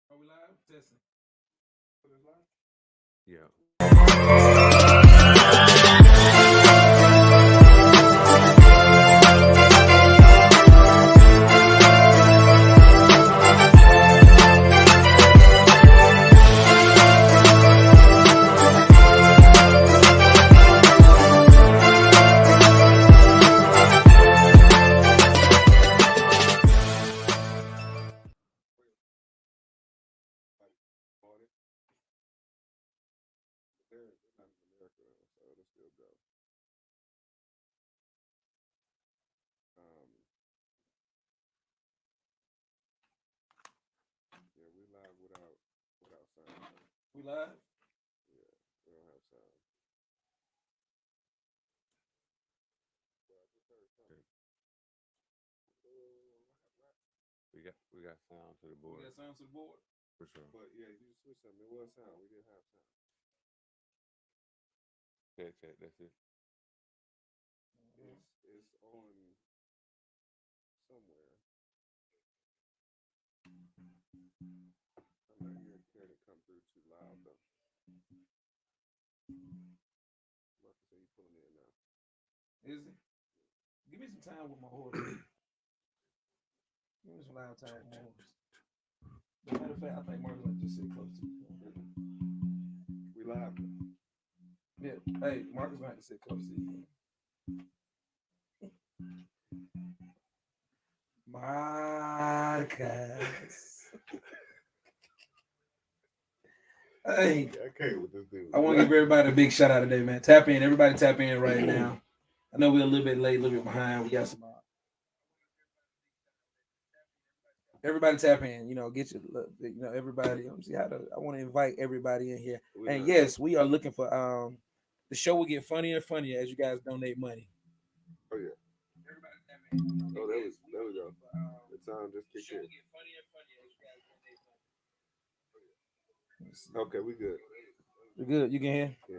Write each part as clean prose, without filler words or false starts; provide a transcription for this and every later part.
Are we live? Testing. Put this live? Yeah. Yeah, we live without sound. We live? Yeah, we don't have sound. We got sound to the board. We got sound to the board? For sure. But yeah, you just switch something. It was sound. We didn't have sound. Check. That's it. It's on somewhere. I'm not hearing it come through too loud though. Marcus said he's pulling in now. Is he? Give me some time with my horse. Give me some loud time with my horse. As a matter of fact, I think Marcus like just sit close to me. We live. Yeah. Hey, Marcus might have to sit close to you. Marcus. Hey, I can't with this dude. I want to give everybody a big shout out today, man. Tap in. Everybody tap in right now. I know we're a little bit late, a little bit behind. We got some. Everybody tap in. Get your, everybody. See how I want to invite everybody in here. And yes, we are looking for. The show will get funnier and funnier as you guys donate money. Oh yeah. Everybody tap in. Oh, there we go. The sound just kicked in. Okay, we good. We good. You can hear? Yeah.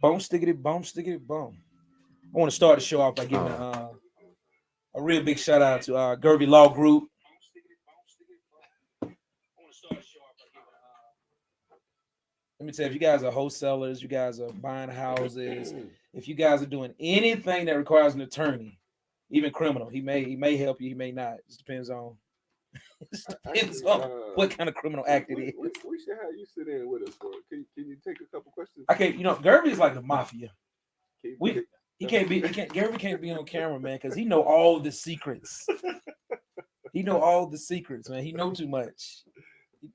Boom, stickity, boom. I want to start the show off by giving a real big shout out to Gervy Law Group. Let me tell you, if you guys are wholesalers, you guys are buying houses, if you guys are doing anything that requires an attorney, even criminal, he may help you, he may not. It depends on what kind of criminal act it is. We should have you sit in with us for it. Can you take a couple questions? Okay, Gervy is like the mafia. Gervy can't be on camera, man, because he know all the secrets. He know all the secrets, man. He know too much.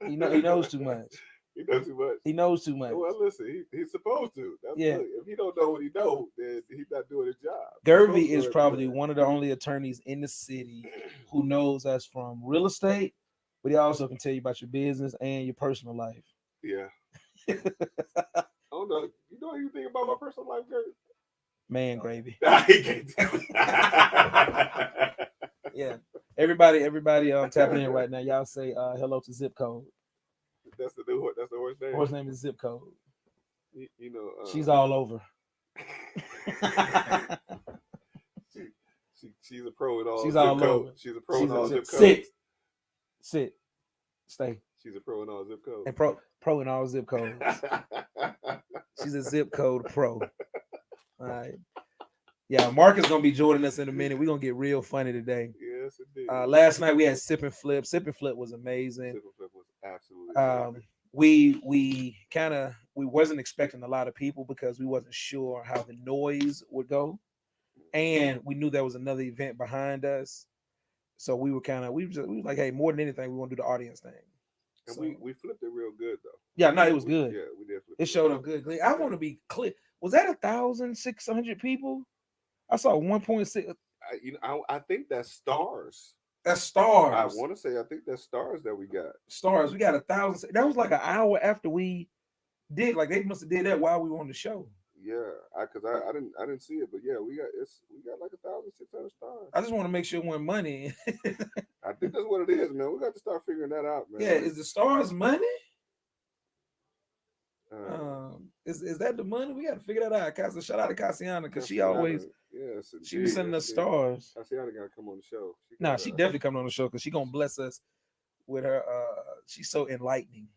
He knows too much. He knows too much. He knows too much. Well, listen, he's supposed to. Look, if he don't know what he knows, then he's not doing his job. Gervy is probably one of the only attorneys in the city who knows us from real estate, but he also can tell you about your business and your personal life. Yeah. I don't know. You know anything about my personal life, Gervy? Man, gravy. He can't tell me. Yeah. Everybody tapping in right now. Y'all say hello to Zip Code. That's the horse name. Horse name is Zip Code. She's all over. she's a pro in all. She's all over. She's a pro in all zip codes. Sit. Stay. She's a pro in all zip codes. And pro in all zip codes. She's a zip code pro. All right. Yeah, Mark is gonna be joining us in a minute. We're gonna get real funny today. Yes, indeed. Last night we had Sip and Flip. Sip and Flip was amazing. Sip and Flip was absolutely we wasn't expecting a lot of people because we wasn't sure how the noise would go, and we knew there was another event behind us, so we were like, hey, more than anything, we want to do the audience thing. And so, we flipped it real good though. Yeah, no, it was good. Yeah, we did. It showed up good. I want to be clear. Was that 1,600 people? I saw 1.6. I think that's stars. That's stars. I want to say I think that's stars that we got. Stars. We got 1,000. That was like an hour after we did. Like they must have did that while we were on the show. Yeah, because I didn't see it, but yeah, we got like 1,600 stars. I just want to make sure it wasn't money. I think that's what it is, man. We got to start figuring that out, man. Yeah, is the stars money? Is that the money? We got to figure that out. Shout out to Cassiana because she Cassiana, always yes, she was sending us stars. Cassiana got to come on the show. Nah, she definitely coming on the show because she gonna bless us with her. She's so enlightening.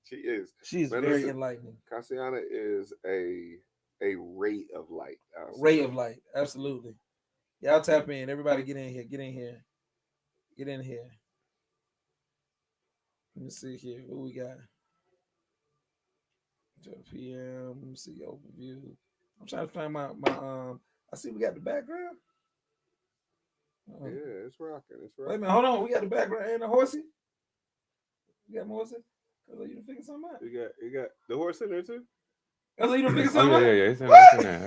She is. She is very enlightening. Cassiana is a ray of light. Ray of light, absolutely. Y'all tap in. Everybody get in here. Get in here. Get in here. Let me see here. What we got? 12 p.m. Let me see overview. I'm trying to find my I see we got the background. Yeah, it's rocking. It's rocking. Wait a minute, hold on. We got the background and the horsey. You got more horsey? Cause you done figure something out. You got the horse in there too. You done figure something out. Yeah. It's in there.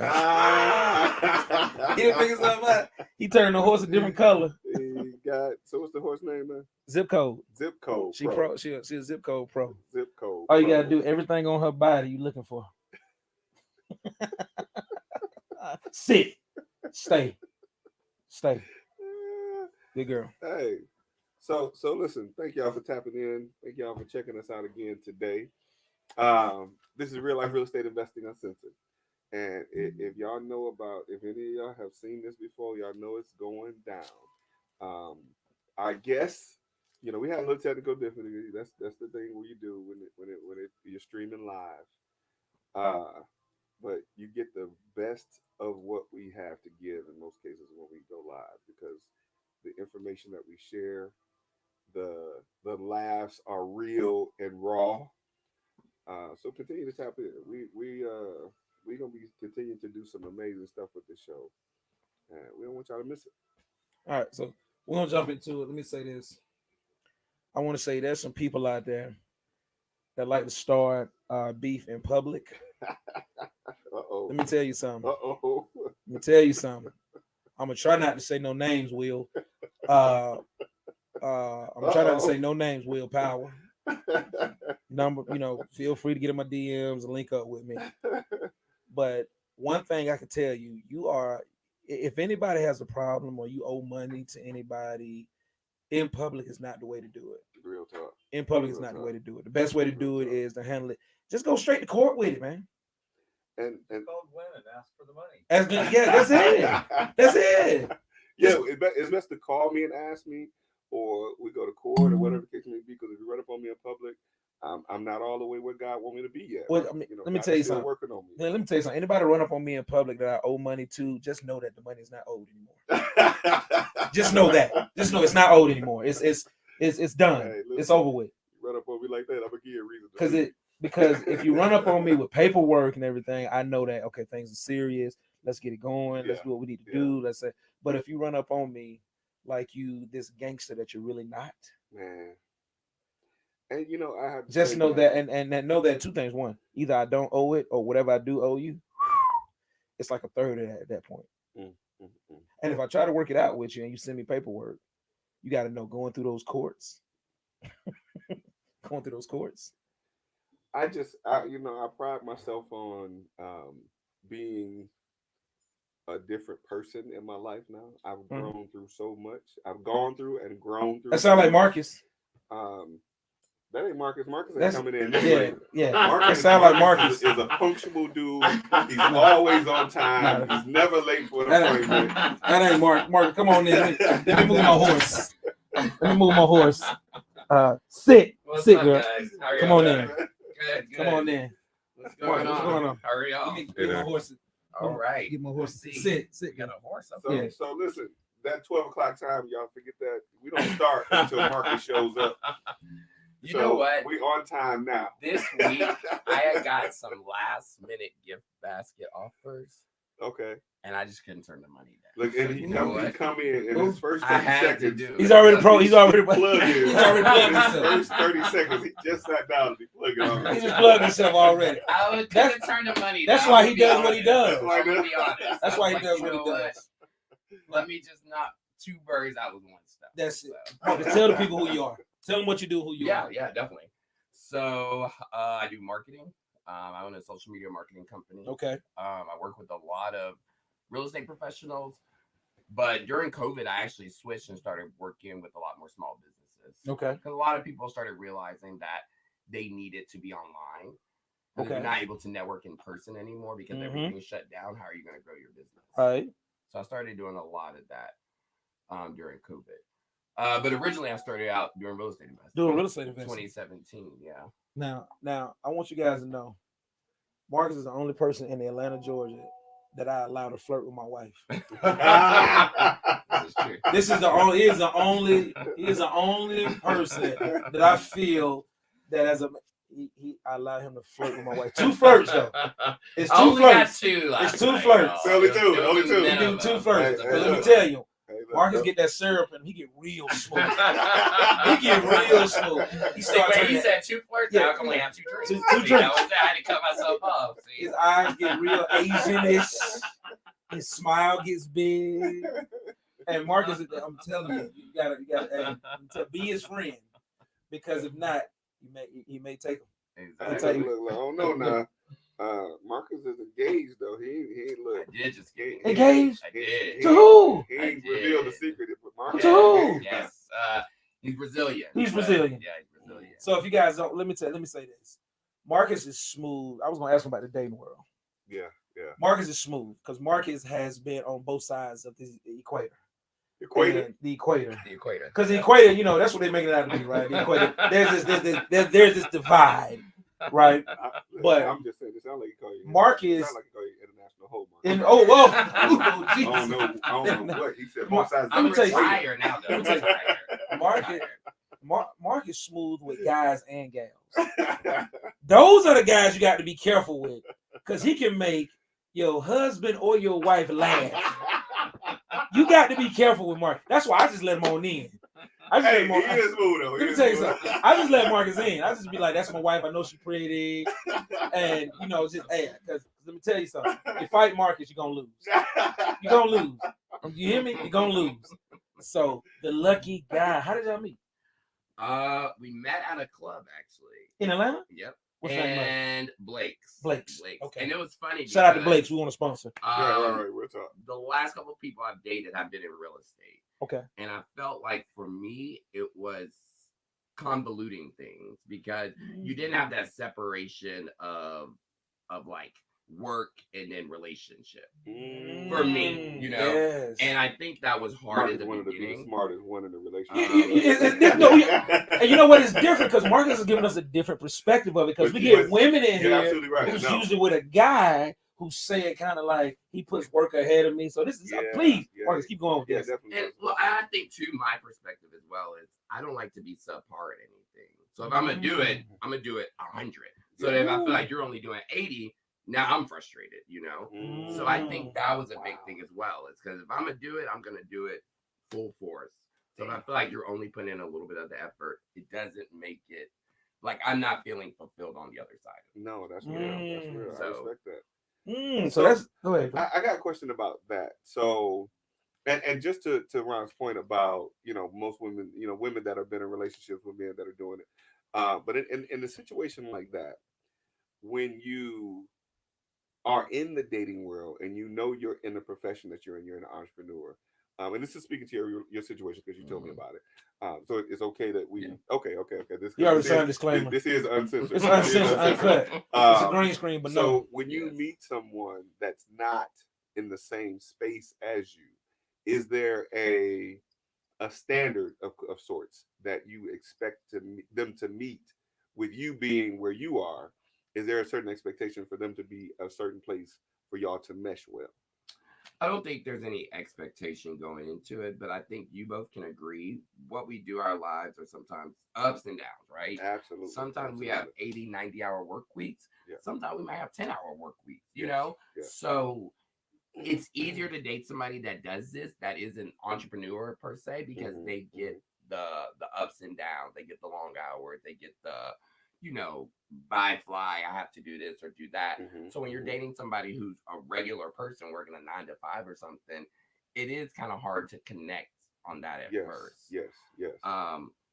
He done figure something out. He turned the horse a different color. He got. So what's the horse name, man? Zip code. Zip code. She pro. She a zip code pro. Zip code. All you gotta do, everything on her body you looking for. Sit. Stay. Good girl. Hey. So listen, thank y'all for tapping in. Thank y'all for checking us out again today. This is Real Life Real Estate Investing Uncensored. And if y'all know if any of y'all have seen this before, y'all know it's going down. I guess, we had a little technical difficulty. That's the thing where you do when you're streaming live. But you get the best of what we have to give in most cases when we go live, because the information that we share, the laughs are real and raw. So continue to tap in. We're gonna be continuing to do some amazing stuff with this show, and we don't want y'all to miss it. All right, so we're gonna jump into it. Let me say this. I want to say there's some people out there that like to start beef in public. Uh-oh. Let me tell you something. Uh-oh. Let me tell you something. I'm gonna try not to say no names, Will. I'm gonna try not to say no names, Will Power. Number, feel free to get in my DMs and link up with me. But one thing I can tell you, if anybody has a problem or you owe money to anybody, in public is not the way to do it. Real talk. In public is not the way to do it. The best way to do it is to handle it. Just go straight to court with it, man. And call Glenn and ask for the money. That's it. That's it. Yeah, it's best to call me and ask me, or we go to court or whatever the case may be. Because if you run up on me in public, I'm not all the way where God want me to be yet. Well, let me tell you something. Working on me. Yeah, let me tell you something. Anybody run up on me in public that I owe money to, just know that the money is not owed anymore. Just know that. Just know it's not owed anymore. It's done. Hey, listen, it's over with. You run up on me like that, I'm gonna give you a reason. Because if you run up on me with paperwork and everything, I know that okay, things are serious. Let's get it going. Let's do what we need to do. Let's say. But if you run up on me like you this gangster that you're really not, man. And I have to just know that, and know that two things. One, either I don't owe it, or whatever I do owe you, it's like a third of that at that point. And if I try to work it out with you and you send me paperwork, you got to know going through those courts. I pride myself on being a different person in my life now. I've grown through so much. I've gone through and grown through. That sounds like Marcus. That ain't Marcus. Marcus ain't coming in. Yeah. Marcus sound like Marcus is a punctual dude. He's always on time. He's never late for an appointment. That ain't Mark. Mark, come on in. Let me move my horse. Sit, girl. Come on in. Good. Come on in. What's going on? How are y'all? Get my horse. All right. Get my horse. Sit. Sit. You got a horse up there. So listen, that 12 o'clock time, y'all forget that. We don't start until Marcus shows up. You know what? We on time now. This week, I got some last minute gift basket offers. Okay. And I just couldn't turn the money down. Look, and he come in his first 30 seconds. He's already plugging. He's already plugging himself. First 30 seconds, he just sat down to be plugging on. He just plugged himself already. I couldn't turn the money down. That's why he does what he does. I'm gonna be honest. That's why he does what he does. Let me just knock two birds out with one stone. That's it. Tell the people who you are. Tell them what you do, who you are. Yeah, definitely. So I do marketing. I own a social media marketing company. Okay. I work with a lot of real estate professionals, but during COVID, I actually switched and started working with a lot more small businesses. Okay. Because a lot of people started realizing that they needed to be online. because Okay. you're not able to network in person anymore because Mhm. everything's shut down. How are you going to grow your business? Right. So I started doing a lot of that during COVID. But originally, I started out doing real estate investing. Doing real estate investing. 2017, yeah. Now, I want you guys to know, Marcus is the only person in Atlanta, Georgia, that I allow to flirt with my wife. This is true. This is the only. He is the only person that I feel that as a I allow him to flirt with my wife. 2 flirts though. It's 2 I only flirts. got 2 last It's 2 night, flirts. y'all. Only It was- two, it was only the two. He minimum. do 2 flirts. Hey, But let look. me tell you, Hey, look, Marcus look. get that syrup and he get real smooth. He get real smooth. He See, starts wait, turning he said 2 flirts. Yeah. Now I can only have 2 drinks. 2 See, drinks. I had to cut myself off. See? His eyes get real Asianish. His smile gets big. And Marcus, I'm telling you, you gotta be his friend, because if not, he may take him. Hey, Exactly. look, I don't know now. Marcus is engaged though. He ain't I look. did just get Engaged? I did. To who? He I ain't revealed the did. secret, but Marcus To who? is engaged. Yes. He's Brazilian. He's but- Brazilian. Yeah, he's Brazilian. So if you guys don't, let me say this. Marcus is smooth. I was gonna ask him about the dating world. Yeah. Marcus is smooth because Marcus has been on both sides of the equator. Equator. And the equator. The equator. Because the equator, that's what they make it out to be, right? The equator. There's this divide, right? But I'm just saying, it sounds like he call you. Marcus- Sound like he call you international hoe. And I Jesus. don't know what he said. Both sides. Let me tell you something. Retired now, though. Let me tell you Retired. Marcus, Mark is smooth with guys and gals. Those are the guys you got to be careful with, because he can make your husband or your wife laugh. You got to be careful with Mark. That's why I just let him on in. I just Hey, he let him on. is smooth though. Let me tell you something. I just let Marcus in. I just be like, "That's my wife. I know she's pretty," and just hey, because let me tell you something. You fight Marcus, you're gonna lose. You're gonna lose. You hear me? You're gonna lose. So the lucky guy. How did y'all meet? We met at a club actually. In Atlanta? Yep. What's that name? And Blake's. Blake's. Okay. And it was funny. Shout out to because, Blake's. We want to sponsor. Right. We'll talk. The last couple of people I've dated have been in real estate. Okay. And I felt like for me, it was convoluting things because you didn't have that separation of like work and then relationship. For me, Yes. And I think that was hard Mark at is the one of the beginning. smartest one in the And you know what? It's different because Marcus is giving us a different perspective of it, because we get women in You're here absolutely right. who's No. usually with a guy who say it kind of like he puts work ahead of me. So this is please, Marcus, keep going with Yeah, this. definitely. And well, I think too, my perspective as well is I don't like to be subpar at anything. So if I'm gonna do it, I'm gonna do it 100. So that if I feel like you're only doing 80, now I'm frustrated, So I think that was a big thing as well. It's because if I'm gonna do it, I'm gonna do it full force. So if I feel like you're only putting in a little bit of the effort, it doesn't make it like I'm not feeling fulfilled on the other side. No, that's real. That's real. I So- respect that. So that's go ahead. I got a question about that. So, and just to Ron's point about most women, women that have been in relationships with men that are doing it, but in a situation like that, when you are in the dating world and you're in the profession that you're an entrepreneur, and this is speaking to your situation because you told me about it. So it's okay that we okay. This You already signed a disclaimer. This is uncensored. It's uncensored, uncut. It's a green screen, but so no. when you meet someone that's not in the same space as you, is there a standard of sorts that you expect them to meet with you being where you are? Is there a certain expectation for them to be a certain place for y'all to mesh well? I don't think there's any expectation going into it, but I think you both can agree what we do our lives are sometimes ups and downs, right? Absolutely. Sometimes we have 80, 90-hour work weeks. Yeah. Sometimes we might have 10-hour work weeks, Yeah. So it's easier to date somebody that does this, that is an entrepreneur per se, because they get the ups and downs. They get the long hours. They get the, buy, fly, I have to do this or do that. So when you're dating somebody who's a regular person working a 9 to 5 or something, it is kind of hard to connect on that at first. Yes.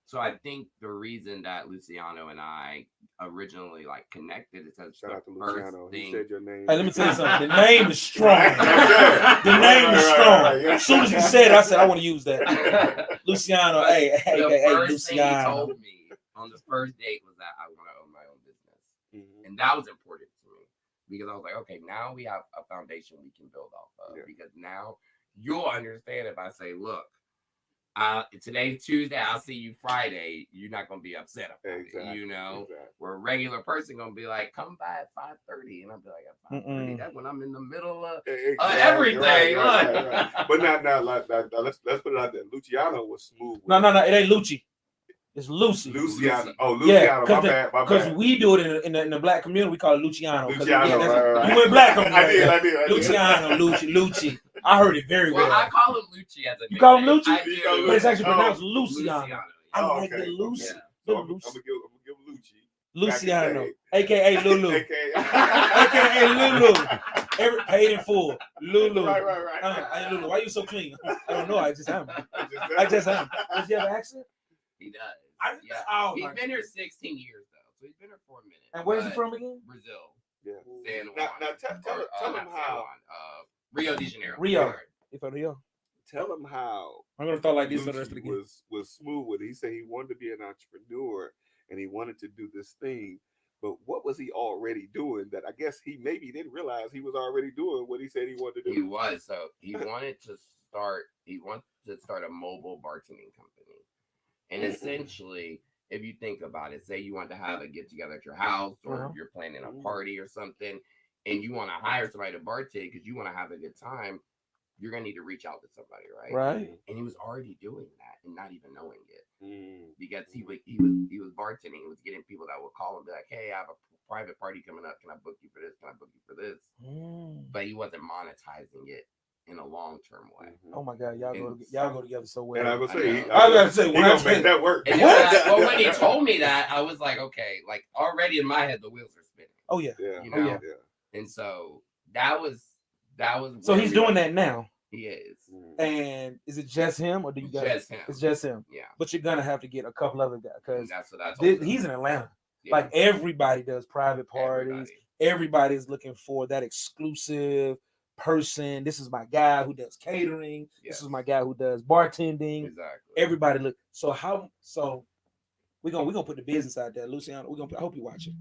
So I think the reason that Luciano and I originally connected is because Shout out to the first Luciano. He thing. said your name. Hey, let me tell you something. The name is strong. Right. The name is strong. Right. As soon as you said it, I said I want to use that. Luciano, hey, First thing he Luciano. told me on the first date was that I want to own my own business, and that was important because I was like, okay, now we have a foundation we can build off of. Yeah. Because now you'll understand if I say, look, today's Tuesday, I'll see you Friday. You're not gonna be upset about it, you know. Exactly. Where a regular person gonna be like, come by at 5:30, and I'll be like, at 5:30. That's when I'm in the middle of everything. Right. But now, let's put it out there. Luciano was smooth. No, it ain't Lucci. It's Lucy. Luciano. Oh, Luciano. My bad. Because we do it in the black community. We call it Luciano. Luciano. Right. You went black on me. I did. Luciano, Lucci. I heard it very well. I call him Lucci as a You call him nickname. Lucci? I do. But it's actually pronounced Luciano. I like the Lucy. Yeah. So I'm gonna give Lucci. Luciano, aka Lulu, AKA Lulu. Paid in full, Lulu. Right. Hey Lulu, why you so clean? I don't know. I just am. Does he have an accent? He does. He's been here 16 years though, so he's been here for a minute. And where's he from again? Brazil. Yeah. San Now Juan. tell him how. Rio de Janeiro. Rio. Tell him how. I'm gonna talk like this for the rest of the game. Was smooth with it. He said he wanted to be an entrepreneur and he wanted to do this thing. But what was he already doing that I guess he maybe didn't realize he was already doing what he said he wanted to do? He was. So he wanted to start a mobile bartending company. And essentially, if you think about it, say you want to have a get together at your house or you're planning a party or something, and you want to hire somebody to bartend because you want to have a good time, you're gonna need to reach out to somebody, right? Right. And he was already doing that and not even knowing it. Because he was bartending. He was getting people that would call and be like, hey, I have a private party coming up. Can I book you for this? Can I book you for this? But he wasn't monetizing it in a long-term way. Oh my God, y'all go together so well. And I was gonna say, he gonna make that work. Well, when he told me that, I was like, okay, like already in my head the wheels are spinning. Oh yeah. You know? And so that was. So he's doing that now. He is. And is it just him, or do you guys? Just him. It's just him. Yeah. But you're gonna have to get a couple other guys because that's what I told him. He's in Atlanta. Yeah. Like everybody does private parties. Everybody's looking for that exclusive person. This is my guy who does catering. This is my guy who does bartending. Exactly. Everybody look. So we're gonna put the business out there, Luciano. I hope you watch it.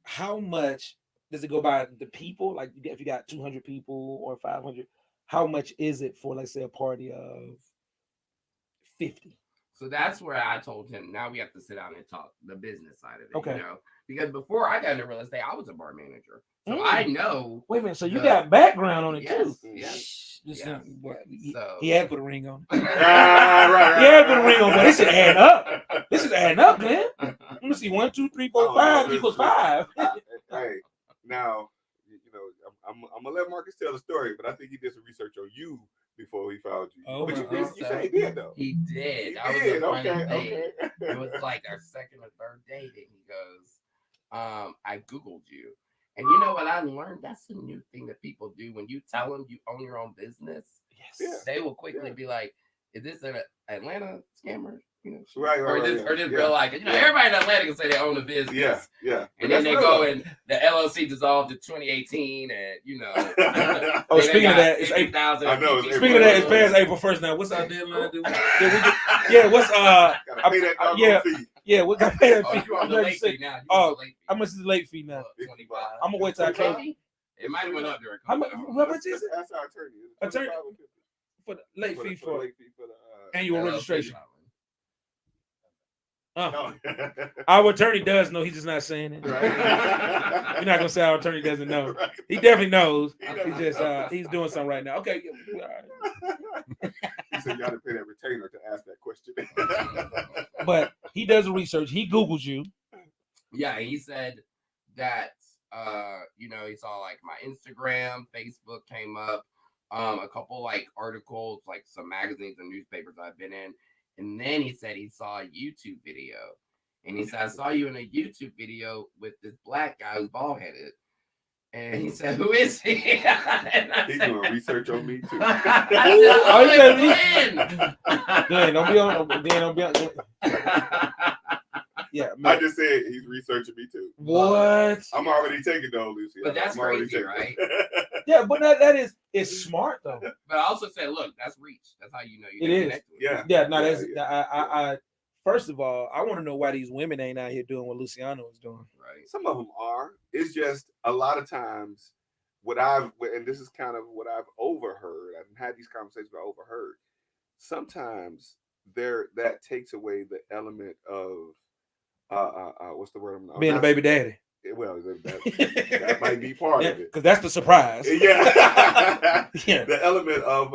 How much does it go by the people? Like if you got 200 people or 500, how much is it for, let's say, a party of 50? So that's where I told him, now we have to sit down and talk the business side of it. Okay. You know? Because before I got into real estate, I was a bar manager. So I know. Wait a minute. So you got background on it too? Yes. He had put a ring on. Right. He had put a ring on, but this is adding up. This is adding up, man. Let me see. 1, 2, 3, 4, 5 equals 5. Hey, now, I'm gonna let Marcus tell the story, but I think he did some research on you before he found you. Oh, but you say he did though. He did. Okay. It was like our second or third date, and he goes, I Googled you. And you know what I learned? That's a new thing that people do. When you tell them you own your own business, they will quickly be like, is this an Atlanta scammer? Right. Or just real life. Everybody in Atlanta can say they own a business. Yeah. And then they go and the LLC dissolved in 2018, and Oh, speaking of that, it's 8,000. I know. Speaking of that, it's past April 1st now. What's our deadline? What's gotta pay that fee. Yeah, we got to pay that fee. You on the late fee now. How much is the late fee now? 25. I'm gonna wait till I close. It might have went up during How COVID. much is it? That's our attorney. For the late fee for the annual registration. No. Our attorney does know. He's just not saying it. Right. You're not gonna say our attorney doesn't know. Right. He definitely knows. He's doing something right now. Okay. All right. He said you got to pay that retainer to ask that question. But he does the research. He Googles you. Yeah, he said that he saw like my Instagram, Facebook came up, a couple like articles, like some magazines and newspapers I've been in. And then he said he saw a YouTube video. And he said, I saw you in a YouTube video with this black guy who's bald headed. And he said, who is he? He's doing research on me too. Glenn, don't be on. Yeah, I just said he's researching me too. What? I'm already taking those, Lucy. But that's crazy, right? Yeah, but it's smart though. But I also said, look, that's reach. That's how you know you it is. connect with Yeah. No, that's I First of all, I want to know why these women ain't out here doing what Luciano is doing. Right. Some of them are. It's just a lot of times and this is kind of what I've overheard. I've had these conversations, but I overheard. Sometimes that takes away the element of what's the word? Being a baby daddy. Well, that might be part of it because that's the surprise. Yeah, Yeah. The element of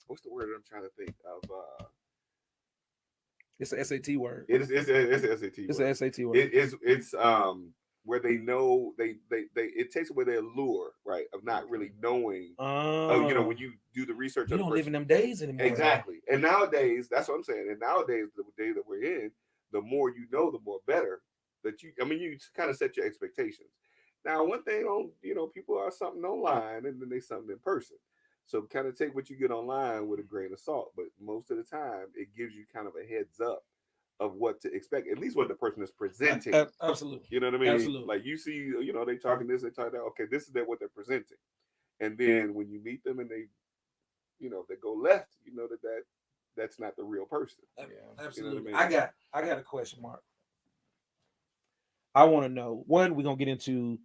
what's the word I'm trying to think of? It's an SAT word. It's an SAT. It's word. an SAT word. It's where they know they it takes away their allure, right, of not really knowing. You know, when you do the research, you don't live in them days anymore. Exactly. And nowadays, that's what I'm saying. And nowadays, the day that we're in, the more you know, the more better that you. I mean, you kind of set your expectations. Now, one thing on people are something online and then they something in person. So kind of take what you get online with a grain of salt. But most of the time, it gives you kind of a heads up of what to expect, at least what the person is presenting. Absolutely. You know what I mean? Absolutely. Like you see, they talking this, they talk that. Okay, this is what they're presenting. And then when you meet them and they, if they go left, that's not the real person. Yeah, absolutely. You know what I mean? I got a question mark. I want to know. One, we're gonna get into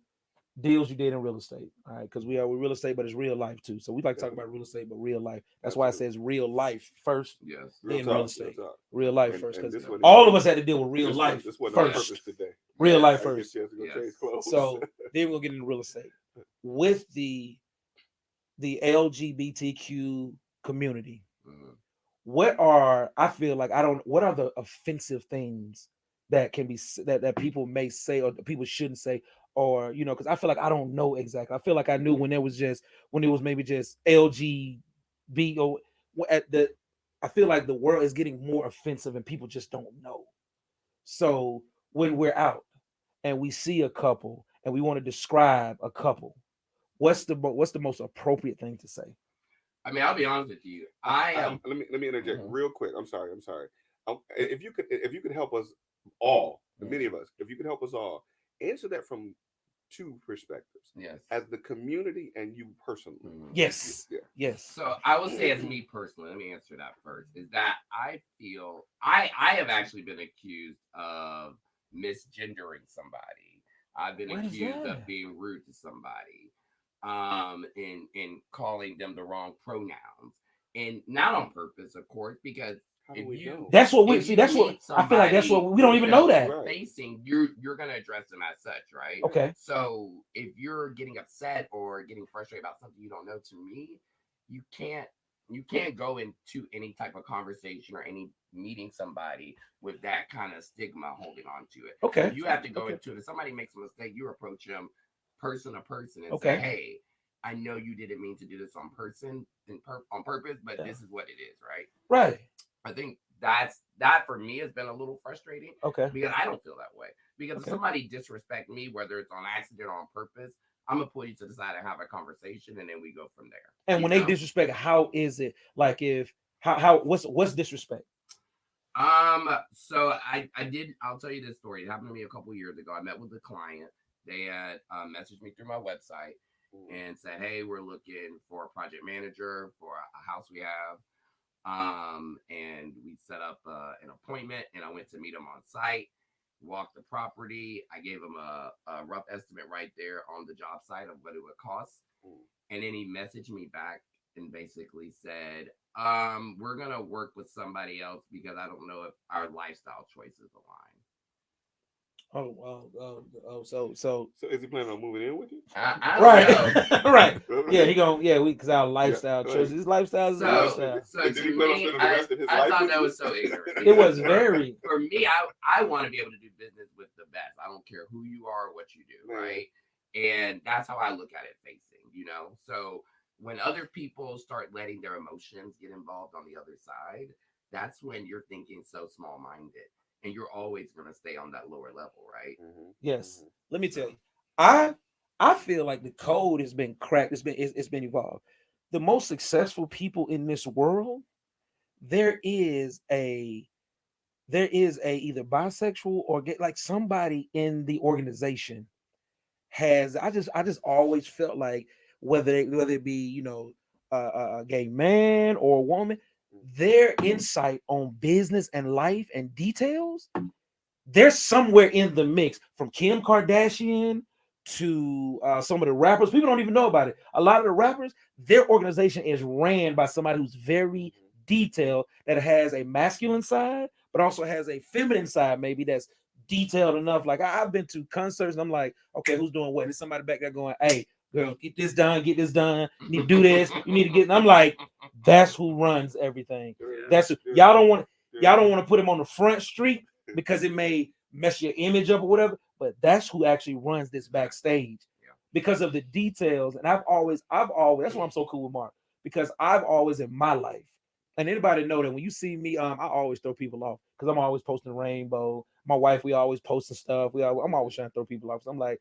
deals you did in real estate, all right? Because we are with real estate, but it's real life too. So we like to talk about real estate, but real life. That's why it says real life first, Yes. then real estate. Real life first, because and all of us had to deal with real life this wasn't first. on purpose today. Real Yes. life I get first. a chance to go Yes. change clothes. So then we'll get into real estate with the LGBTQ community. Mhm. What are the offensive things that can be that people may say or people shouldn't say, or because I feel like I don't know exactly. I feel like I knew when it was maybe just LGB or I feel like the world is getting more offensive and people just don't know. So when we're out and we see a couple and we want to describe a couple, what's the most appropriate thing to say? I mean, I'll be honest with you. I am. let me interject Mhm. real quick. I'm sorry. If you could help us all, the many of us, if you could help us all answer that from two perspectives, Yes. as the community and you personally. Mhm. Yes. Yeah. Yes. So I will say, as me personally, let me answer that first. Is that I feel I have actually been accused of misgendering somebody. I've been What is accused that? of being rude to somebody, in calling them the wrong pronouns, and not on purpose, of course, because How do we know? That's what we if see. you That's what meet I feel like. That's what we don't somebody, even know that. Right. facing, you're gonna address them as such, right? Okay. So if you're getting upset or getting frustrated about something you don't know, to me, you can't go into any type of conversation or any meeting somebody with that kind of stigma holding on to it. Okay. You have to go Okay. into it. If somebody makes a mistake, you approach them person to person and Okay. say, "Hey, I know you didn't mean to do this on on purpose, but Yeah. this is what it is," right? Right. I think that for me has been a little frustrating Okay. because I don't feel that way. Because if Okay. somebody disrespect me, whether it's on accident or on purpose, I'm gonna pull you to the side and have a conversation, and then we go from there. And when they disrespect, how is it? Like if how what's disrespect? So I'll tell you this story. It happened to me a couple years ago. I met with a client. They had messaged me through my website and said, "Hey, we're looking for a project manager for a house we have." And we set up an appointment, and I went to meet him on site, walked the property. I gave him a rough estimate right there on the job site of what it would cost. And then he messaged me back and basically said, we're going to work with somebody else because I don't know if our lifestyle choices align. So is he planning on moving in with you? I don't right. know. Right. Yeah, because our lifestyle Yeah, choices. His lifestyle is a lifestyle. So did to he plan on me, spending the rest of his I life thought with that you? was so ignorant. It was very. For me, I want to be able to do business with the best. I don't care who you are or what you do, right? And that's how I look at it facing. So when other people start letting their emotions get involved on the other side, that's when you're thinking so small-minded. And you're always going to stay on that lower level, right? Yes. Let me tell you, I feel like the code has been cracked. It's been evolved. The most successful people in this world, there is a either bisexual or gay, like somebody in the organization has. I just always felt like whether it be a gay man or a woman, their insight on business and life and details, they're somewhere in the mix, from Kim Kardashian to some of the rappers. People don't even know about it. A lot of the rappers, their organization is ran by somebody who's very detailed, that has a masculine side, but also has a feminine side, maybe that's detailed enough. Like I've been to concerts and I'm like, okay, who's doing what? There's somebody back there going, hey, girl, get this done, get this done. You need to do this. You need to get. And I'm like, that's who runs everything. That's who, y'all don't want. Y'all don't want to put him on the front street because it may mess your image up or whatever. But that's who actually runs this backstage because of the details. And I've always. That's why I'm so cool with Mark, because I've always in my life. And anybody know that when you see me, I always throw people off because I'm always posting rainbow. My wife, we always posting stuff. I'm always trying to throw people off. So I'm like,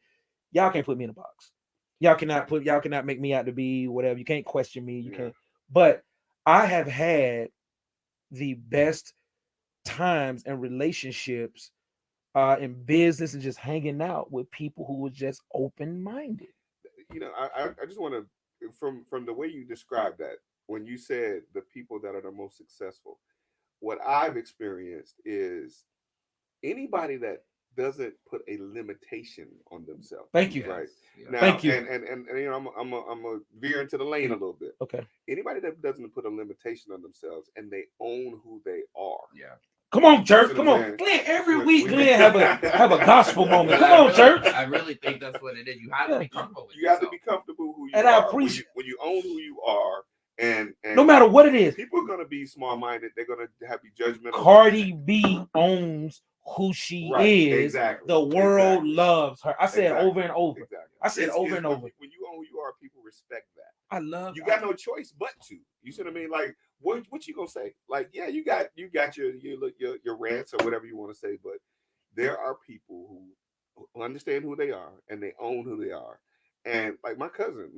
y'all can't put me in a box. Y'all cannot make me out to be whatever. You can't question me. You can't. But I have had the best times and relationships in business and just hanging out with people who were just open-minded. I just want to, from the way you described that, when you said the people that are the most successful, what I've experienced is anybody that doesn't put a limitation on themselves. Thank you. Right. Yeah. Now, thank you. And I'm a veer into the lane a little bit. Okay. Anybody that doesn't put a limitation on themselves and they own who they are. Yeah. Come on, church. Come on. Glenn, every week, Glenn have a gospel moment. Come on, church. I really think that's what it is. You have to be comfortable with yourself. You have to be comfortable who you and are. I appreciate when you own who you are, and no matter what it is, people are gonna be small-minded. They're gonna have you judgmental. Cardi B owns who she is. Exactly. The world loves her. I said over and over. Exactly. I said over and over. When you own who you are, people respect that. I love. You got no choice but to. You see what I mean? Like, what you gonna say? Like, yeah, you got your rants or whatever you want to say, but there are people who understand who they are and they own who they are. And like my cousin,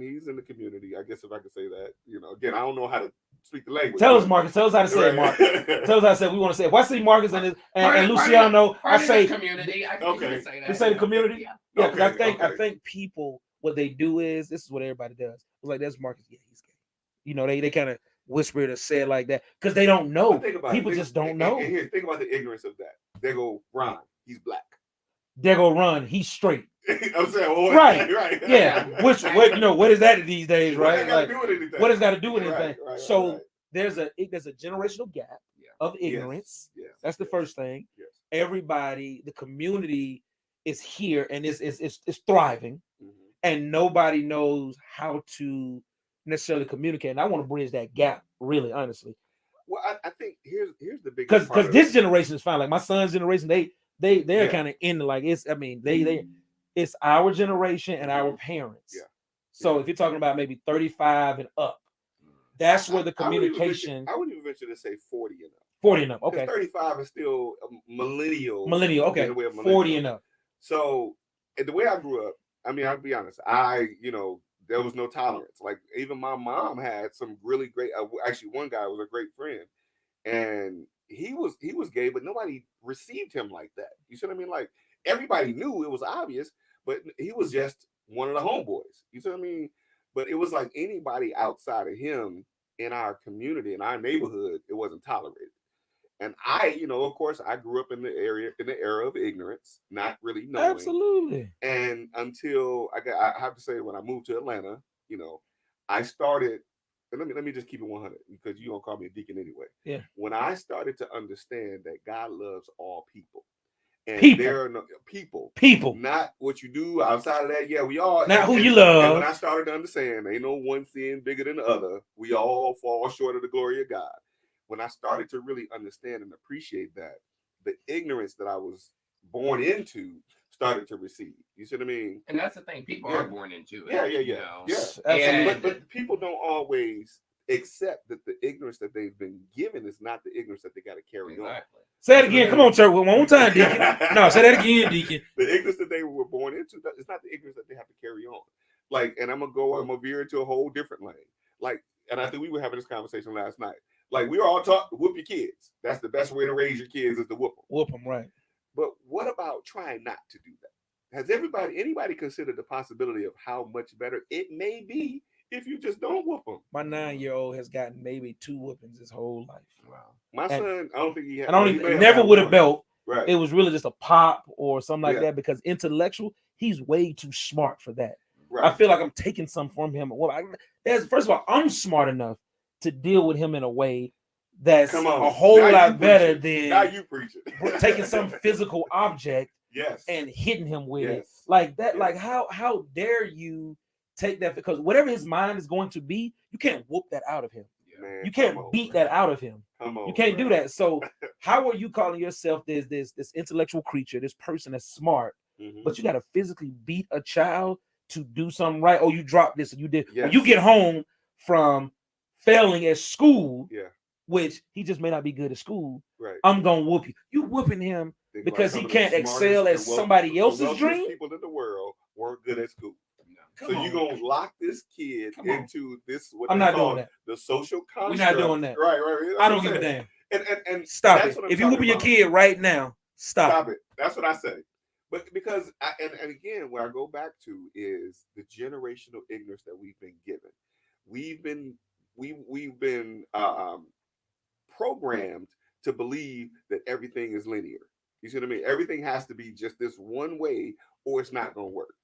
he's in the community. I guess if I could say that, again, I don't know how to speak the language. Tell us, Marcus. Tell us how to say it, Mark. Tell us how to say it. We want to say it. If I see Marcus and Luciano, I say community. I okay. Say that. You say the community? Yeah, because okay. I think people, what they do is, this is what everybody does. It's like, that's Marcus. Yeah, he's gay. They kind of whisper it or say it like that because they don't know. People just don't know. And here, think about the ignorance of that. They go, Ron, he's black. They go, Run, he's straight. I'm saying, well, right. Yeah. What what is that these days, right? What does got to do with anything? So there's a generational gap of ignorance. Yes. That's the first thing. Yes. Everybody, the community is here and is thriving, and nobody knows how to necessarily communicate. And I want to bridge that gap, really, honestly. Well, I think here's the big because this generation is fine. Like my son's generation, they're kind of in like it's. I mean, it's our generation and our parents. Yeah. So if you're talking about maybe 35 and up, that's where the communication. I wouldn't even venture to say 40 and up. 40 and up. Okay. 35 is still millennial. Millennial. Okay. 40 and up. So, and the way I grew up, I mean, I'll be honest. There was no tolerance. Like even my mom had some really great. Actually, one guy was a great friend, and he was gay, but nobody received him like that. You see what I mean? Like everybody knew it was obvious, but he was just one of the homeboys. You see what I mean? But it was like anybody outside of him in our community, in our neighborhood, it wasn't tolerated. And of course, I grew up in the era of ignorance, not really knowing. Absolutely. And until I have to say, when I moved to Atlanta, I started. And let me just keep it 100 because you don't call me a deacon anyway. Yeah. When I started to understand that God loves all people, and there are no people, not what you do outside of that. Yeah, we all not who you love. And when I started to understand, ain't no one sin bigger than the other. We all fall short of the glory of God. When I started to really understand and appreciate that, the ignorance that I was born into started to recede. You see what I mean? And that's the thing. People are born into it. Yeah. But people don't always accept that the ignorance that they've been given is not the ignorance that they got to carry on. Say it again. Come on, church. One more time, Deacon. No, say that again, Deacon. The ignorance that they were born into is not the ignorance that they have to carry on. Like, and I'm gonna veer into a whole different lane. Like, and I think we were having this conversation last night. Like, we were all taught to whoop your kids. That's the best way to raise your kids is to whoop them. Whoop them, right. But what about trying not to do that? Has anybody considered the possibility of how much better it may be if you just don't whoop them. My 9-year-old has gotten maybe 2 whoopings his whole life. Wow. My son, I don't think he had. And I he don't may even, have never had with a one. belt. Right. It was really just a pop or something like Yeah. that, because intellectual, he's way too smart for that. Right. I feel like I'm taking some from him. Well, first of all, I'm smart enough to deal with him in a way that's Come on. a whole Now lot you better preaching. Now than you preaching. taking some physical object Yes. and hitting him with it Yes. like that. Yes. Like how dare you take that? Because whatever his mind is going to be, you can't whoop that out of him. Man, You can't come on, beat bro. that out of him. Come on, You can't bro. do that. So how are you calling yourself this intellectual creature, this person that's smart, Mhm. but you got to physically beat a child to do something right? Oh, you dropped this and you did. Yes. When you get home from failing at school, Yeah. which he just may not be good at school, Right. I'm gonna whoop you. You whooping him Think because like he some of the can't smartest excel at and somebody the else's wealthiest dream. people in the world weren't good at school. Come So on. you're gonna lock this kid Come on. into this what I'm they not call doing that. the social We're construct. not doing that. Right, right. That's I what don't I'm give a saying. damn. And Stop that's it. what I'm If you whooping your talking kid right now, stop. it. That's what I say. But because and again, where I go back to is the generational ignorance that we've been given. We've been programmed to believe that everything is linear. You see what I mean? Everything has to be just this one way, or it's not going to work.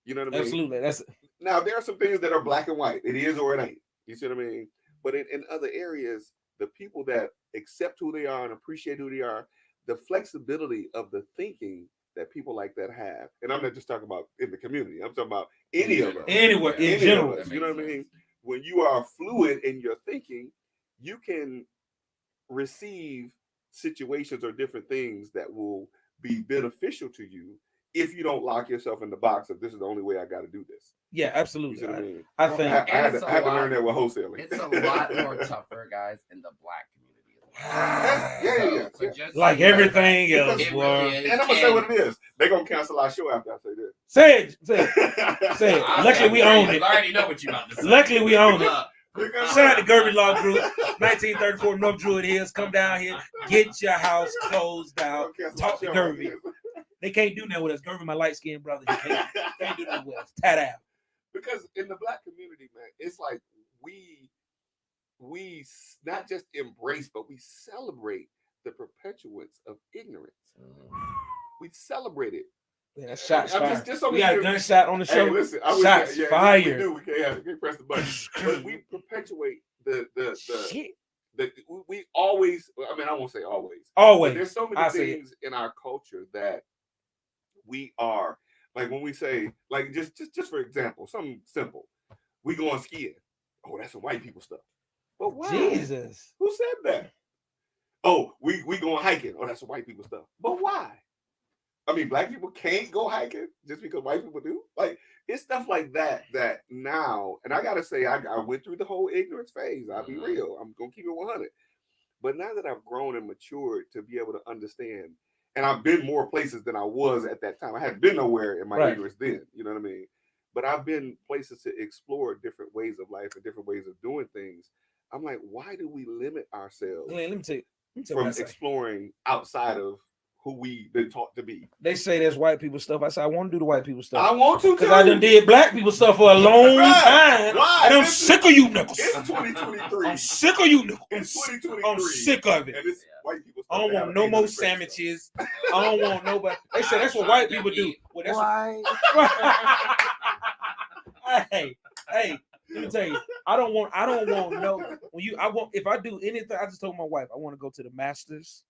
You know what I mean? Absolutely. That's Now there are some things that are black and white. It is or it ain't. You see what I mean? But in other areas, the people that accept who they are and appreciate who they are, the flexibility of the thinking that people like that have. And I'm not just talking about in the community. I'm talking about any of us. anywhere in Any general. of us, you know what I mean? When you are fluid in your thinking, you can receive situations or different things that will be beneficial to you if you don't lock yourself in the box of this is the only way I got to do this. Yeah, You absolutely. see what I mean? I think I had it's to a learn lot- that with wholesaling. It's a lot more tougher, guys, in the black community. Yeah. Just like so you know everything that, else, it boy. really is. And I'm gonna say what it is. They're gonna cancel our show after I say this. Say it. Say it. Luckily, we owned it. I already know what you about to say. Luckily, we owned it. Because- Shout out to Gerby Law Group, 1934 North Druid Hills. Come down here, get your house closed out. Talk to Gerby. They can't do that with us. Gerby, my light skinned brother, he can't do that with us. Tat out. Because in the black community, man, it's like we not just embrace, but we celebrate the perpetuance of ignorance. We celebrate it. Yeah, that's shots I'm fired. just so We many got a different- gunshot on the show. Hey, listen, I wish Shots that, fired. We can't press the button. But we perpetuate the Shit. we always. I mean, I won't say always. Always. But there's so many I say things in our culture that we are like when we say like just for example, something simple. We going skiing. Oh, that's some white people stuff. But why? Jesus. Who said that? Oh, we going hiking. Oh, that's some white people stuff. But why? I mean, black people can't go hiking just because white people do. Like it's stuff like that now. And I gotta say, I went through the whole ignorance phase. I'll be real. I'm gonna keep it 100. But now that I've grown and matured to be able to understand, and I've been more places than I was at that time. I hadn't been nowhere in my Right. ignorance then. You know what I mean? But I've been places to explore different ways of life and different ways of doing things. I'm like, why do we limit ourselves Let me tell you from what I say. exploring outside of who we've been taught to be? They say that's white people stuff. I said I want to do the white people I stuff want to because I done did black people stuff for a long Right. time, Right. and I'm Listen, sick of you niggas. It's 2023. I'm sick of you niggas. It's 2023. I'm sick of it. And it's white people stuff I don't that want have no an more ignorant face, sandwiches. I don't want nobody. They say that's what white people do. Well, that's Why? hey, let me tell you, I don't want no if I do anything, I just told my wife I want to go to the Masters.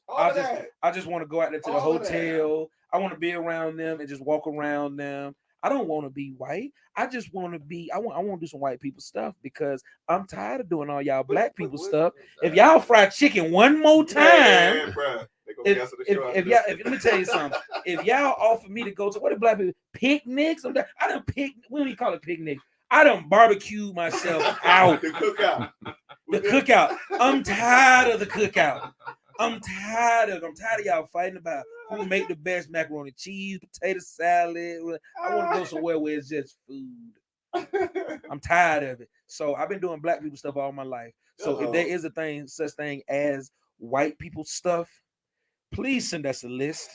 though. All of I just- that. I just want to go out there to the All of that. hotel. I want to be around them and just walk around them. I don't want to be white. I just want to be. I want to do some white people stuff because I'm tired of doing all y'all black But people what- stuff. If y'all fry chicken one more time, Man, bruh. They gonna cancel the show after if this. y'all, let me tell you something. If y'all offer me to go to what do black people picnics? I done we don't even call it picnic. I done barbecue myself out. The cookout. The cookout. I'm tired of the cookout. I'm tired of y'all fighting about who make the best macaroni and cheese, potato salad. I want to go somewhere where it's just food. I'm tired of it. So I've been doing black people stuff all my life. So if there is such thing as white people stuff, please send us a list.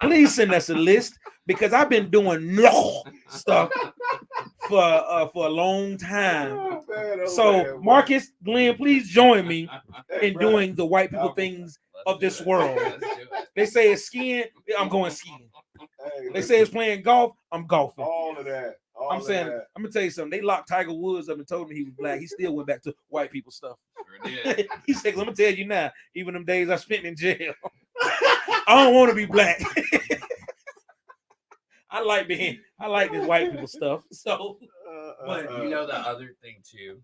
Please send us a list because I've been doing no stuff for a long time. Oh, man, oh, So man, Marcus, Glenn, please join me Hey, in bro. doing the white people I'll- things Let's of do this it. world. Let's do it. They say it's skiing, I'm going skiing. Hey, They listen, say it's playing golf, I'm golfing. all of that. All I'm of saying, that. I'm gonna tell you something. They locked Tiger Woods up and told him he was black. He still went back to white people stuff. Sure did. He said, "I'm gonna tell you now. Even them days I spent in jail, I don't want to be black. I like this white people stuff. So, but You know, the other thing too,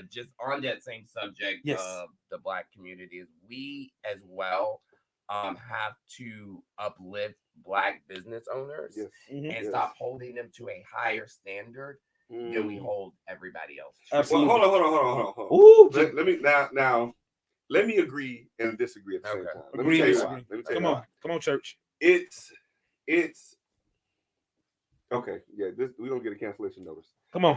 just on that same subject Yes. of the black community, is we as well have to uplift black business owners Yes. Mhm. and Yes. stop holding them to a higher standard than we hold everybody else to. Absolutely. Well, hold on. Ooh, Let me now. Let me agree and disagree at the same Okay. time. Let Agree me tell and you why. disagree. Let me tell come you on, why. come on, church. It's okay. Yeah, we don't get a cancellation notice. Come on,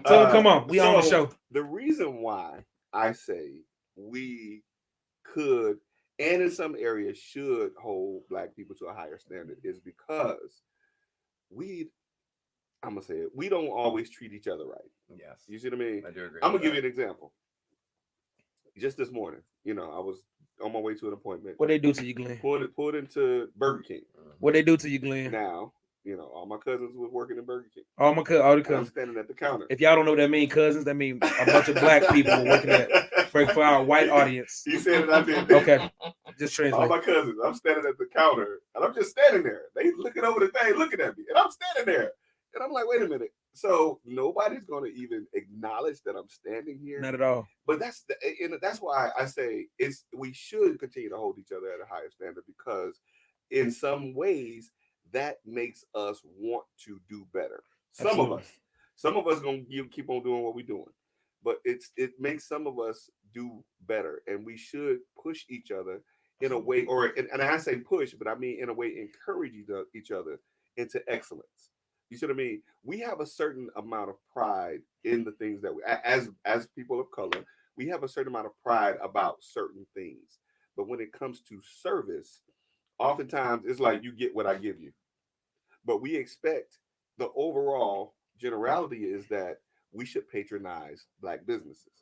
So come on. We on the show. The reason why I say we could and in some areas should hold black people to a higher standard is because I'm gonna say it, we don't always treat each other right. Yes, You see what I mean? I do agree. I'm with gonna give you that. an example. Just this morning, I was on my way to an appointment. What they do to you, Glenn? Pulled into Burger King. What they do to you, Glenn? Now, all my cousins was working in Burger King. All the And I'm cousins. standing at the counter. If y'all don't know what that mean, cousins, that mean a bunch of black people were working at for our white audience. He said it, I did. Okay, just All translate. my cousins, I'm standing at the counter, and I'm just standing there. They looking over the thing, looking at me, and I'm standing there, and I'm like, wait a minute. So nobody's gonna even acknowledge that I'm standing here. Not at all. But that's why I say we should continue to hold each other at a higher standard, because in some ways that makes us want to do better. Absolutely. Some of us gonna keep on doing what we're doing, but it makes some of us do better, and we should push each other in a way, and I say push, but I mean in a way encourage each other into excellence. You see what I mean? We have a certain amount of pride in the things that we, as people of color, we have a certain amount of pride about certain things. But when it comes to service, oftentimes it's like you get what I give you. But we expect the overall generality is that we should patronize black businesses.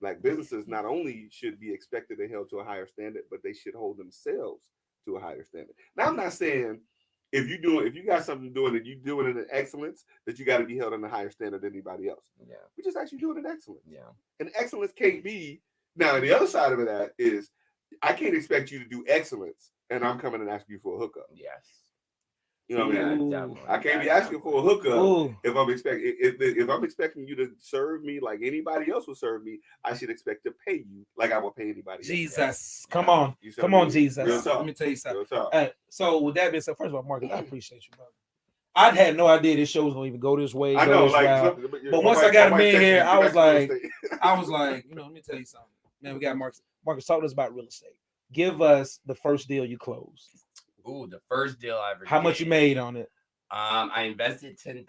Black businesses not only should be expected and held to a higher standard, but they should hold themselves to a higher standard. Now, I'm not saying if you got something doing and you doing it in excellence, that you got to be held on a higher standard than anybody else. Yeah. We just actually doing it in excellence. Yeah. And excellence can't be now. The other side of that is I can't expect you to do excellence and I'm coming and asking you for a hookup. Yes. You know what I mean? Definitely. I can't be asking for a hookup Ooh. if I'm expecting you to serve me like anybody else would serve me. I should expect to pay you like I would pay anybody else. Jesus, come on, You see come what I on, mean? Jesus. Real talk. Let me tell you something. Real talk. So with that being said, first of all, Marcus, I appreciate you, brother. I had no idea this show was gonna even go this way. I know, like, but once I got him in here, I was like, let me tell you something. Man, we got Marcus. Marcus, talk to us about real estate. Give us the first deal you closed. Ooh, the first deal I ever. How much you made on it? I invested $10,000.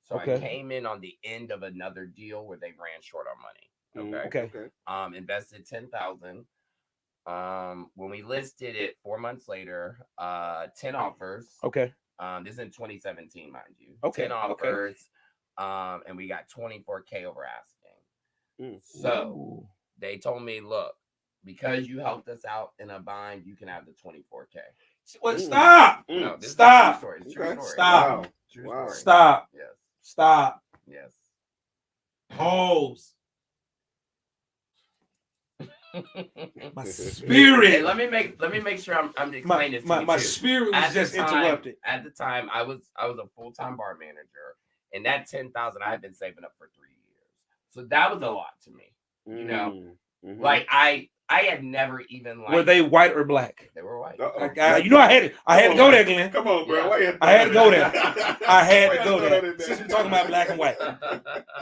So Okay. I came in on the end of another deal where they ran short on money. Okay. Invested $10,000. When we listed it 4 months later, 10 offers. Okay. This is in 2017, mind you. Okay. 10 offers. And we got 24K over asking. So Ooh. they told me, look, because you helped us out in a bind, you can have the 24K. What? Stop! No, this Stop! Is a true story. It's a true story. Stop! Wow. True Wow. story. Stop! Yes. Stop! Yes. Pause. My Hey, spirit. let me make sure I'm explaining this to you my too. spirit was At the just time- interrupted. At the time, I was a full-time bar manager, and that 10,000 I had been saving up for 3 years. So that was a lot to me. You know, like I had never even like. Were they white or black? They were white. I had to go there, Glenn. Come on, bro. Yeah. I had to go there. I had to Why go you there. throw that in Since we're talking about black and white.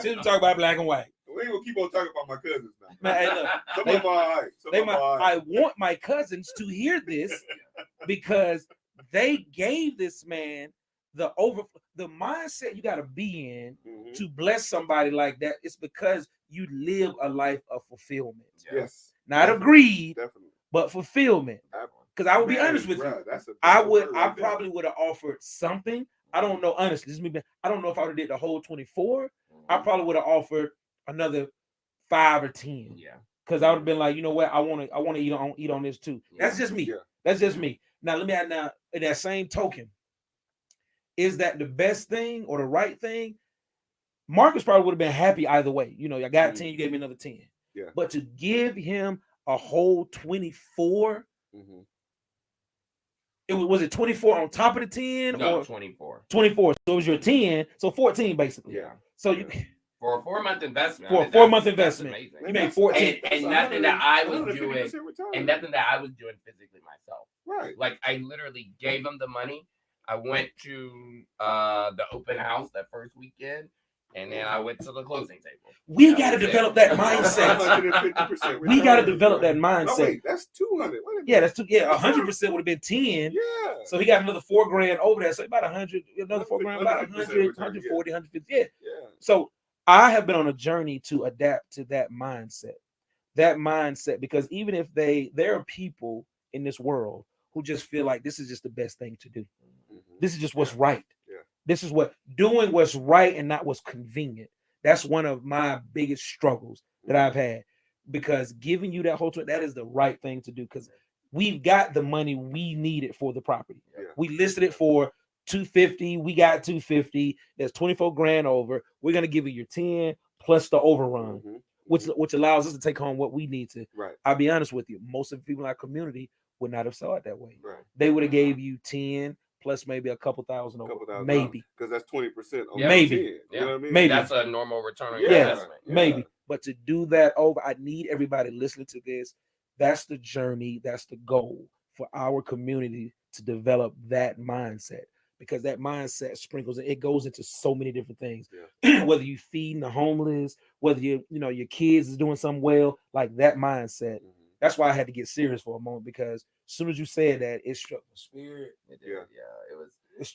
Since we're talking about black and white. We ain't gonna keep on talking about my cousins now. Man, hey, look, Some of them are all right. Some of them are all right. I want my cousins to hear this because they gave this man the mindset you got to be in Mhm. to bless somebody like that. It's because you live a life of fulfillment, Yes. not of greed, Definitely. but fulfillment. Because I would be Man, honest with bruh, you, that's a I word right there. probably would have offered something. I don't know. Honestly, this is me. I don't know if I would have did the whole 24. I probably would have offered another 5 or 10. Yeah. Because I would have been like, you know what, I want to eat on this too. That's just me. Yeah. That's just me. Now let me add now in that same token. Is that the best thing or the right thing? Marcus probably would have been happy either way. You know, I got 10, you gave me another 10. Yeah. But to give him a whole 24, was it 24 on top of the 10? No, or 24. 24. So it was your 10. So 14 basically. Yeah. So you for a 4-month investment. For a 4-month investment. Amazing. You made 14. And nothing that I was doing, return. and nothing that I was doing physically myself. Right. Like I literally gave them the money. I went to the open house that first weekend, and then I went to the closing table. We got to develop that mindset. 150% We got to develop that mindset. No, wait, that's 200. Yeah, that's 100% would have been 10. Yeah. So he got another $4,000 over there. So about 100, another $4,000, about 100, 140, 150. Yeah. So I have been on a journey to adapt to that mindset. Because even if there are people in this world who just feel like this is just the best thing to do. This is just what's right. Yeah. This is doing what's right and not what's convenient. That's one of my biggest struggles that I've had, because giving you that whole that is the right thing to do, because we've got the money we needed for the property. Yeah. We listed it for $250. We got $250. There's $24,000 over. We're gonna give you your 10 plus the overrun, which allows us to take home what we need to. Right. I'll be honest with you. Most of the people in our community would not have saw it that way. Right. They would have gave you 10 plus maybe a couple thousand over. Maybe. Because that's 20% on maybe. 10. You know what I mean? Maybe. That's a normal return on Yeah. investment. Maybe. But to do that over, I need everybody listening to this. That's the journey. That's the goal for our community, to develop that mindset, because that mindset sprinkles, it goes into so many different things. Yeah. Whether you feeding the homeless, whether your kids is doing something well, like that mindset. That's why I had to get serious for a moment, because as soon as you said that, it struck the spirit. It did. Yeah.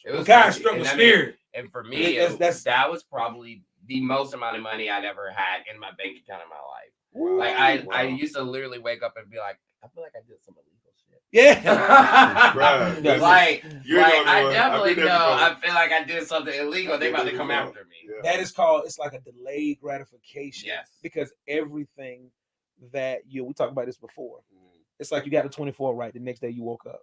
It was kind of struck the spirit. And for me, that was probably the most amount of money I'd ever had in my bank account in my life. Wow. Like I used to literally wake up and be like, I feel like I did some illegal shit. Yeah. Right. like I definitely know. I feel like I did something illegal. They about to come after me. Yeah. That is called, it's like a delayed gratification. Yes. Because everything that we talked about this before. It's like you got the 24 right. The next day you woke up,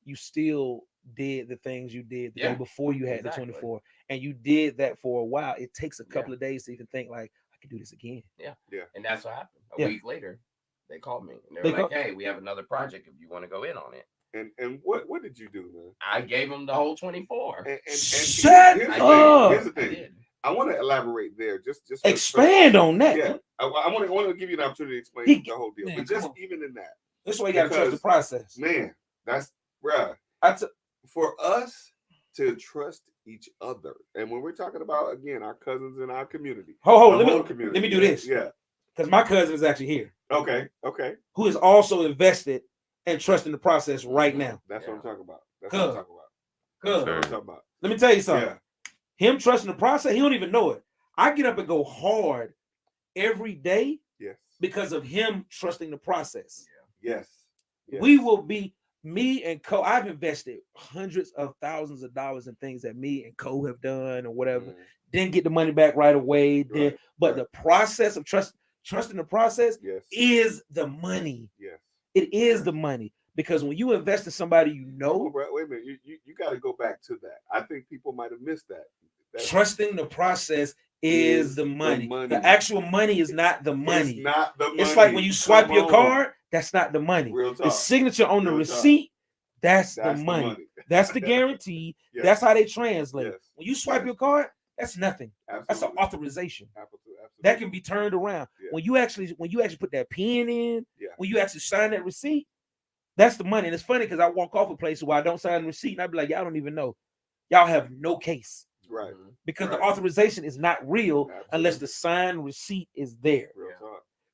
you still did the things you did the day before you had the 24, and you did that for a while. It takes a couple of days to even think like, I can do this again. Yeah. And that's what happened. A week later, they called me and they were like, "Hey, we have another project if you want to go in on it." And what did you do, man? I gave them the whole 24. Shut up. Here's the thing. I want to elaborate there. Just expand on that. Yeah, I want to give you an opportunity to explain the whole deal. But just even in that, this way you got to trust the process. Man, that's for us to trust each other. And when we're talking about, again, our cousins in our community. Let me do this. Yeah. Because my cousin is actually here. Okay. Who is also invested and trusting the process right now. That's what I'm talking about. That's what I'm talking about. Let me tell you something. Yeah. Him trusting the process, he don't even know it. I get up and go hard every day because of him trusting the process. Yes. We will be, me and Co. I've invested hundreds of thousands of dollars in things that me and Co have done or whatever. Didn't get the money back right away. But the process of trusting the process is the money. Yes. It is the money. Because when you invest in somebody you know. Wait a minute. You got to go back to that. I think people might have missed that. Trusting the process is the money. The actual money is not the money. It's not the money. It's like when you swipe your card, that's not the money. The signature on the receipt, that's the money. That's the guarantee. That's how they translate. When you swipe your card, that's nothing. That's an authorization. That can be turned around. When you actually put that pen in, when you actually sign that receipt, that's the money. And it's funny because I walk off a place where I don't sign the receipt and I'd be like, y'all don't even know. Y'all have no case. Right. Because the authorization is not real unless the signed receipt is there.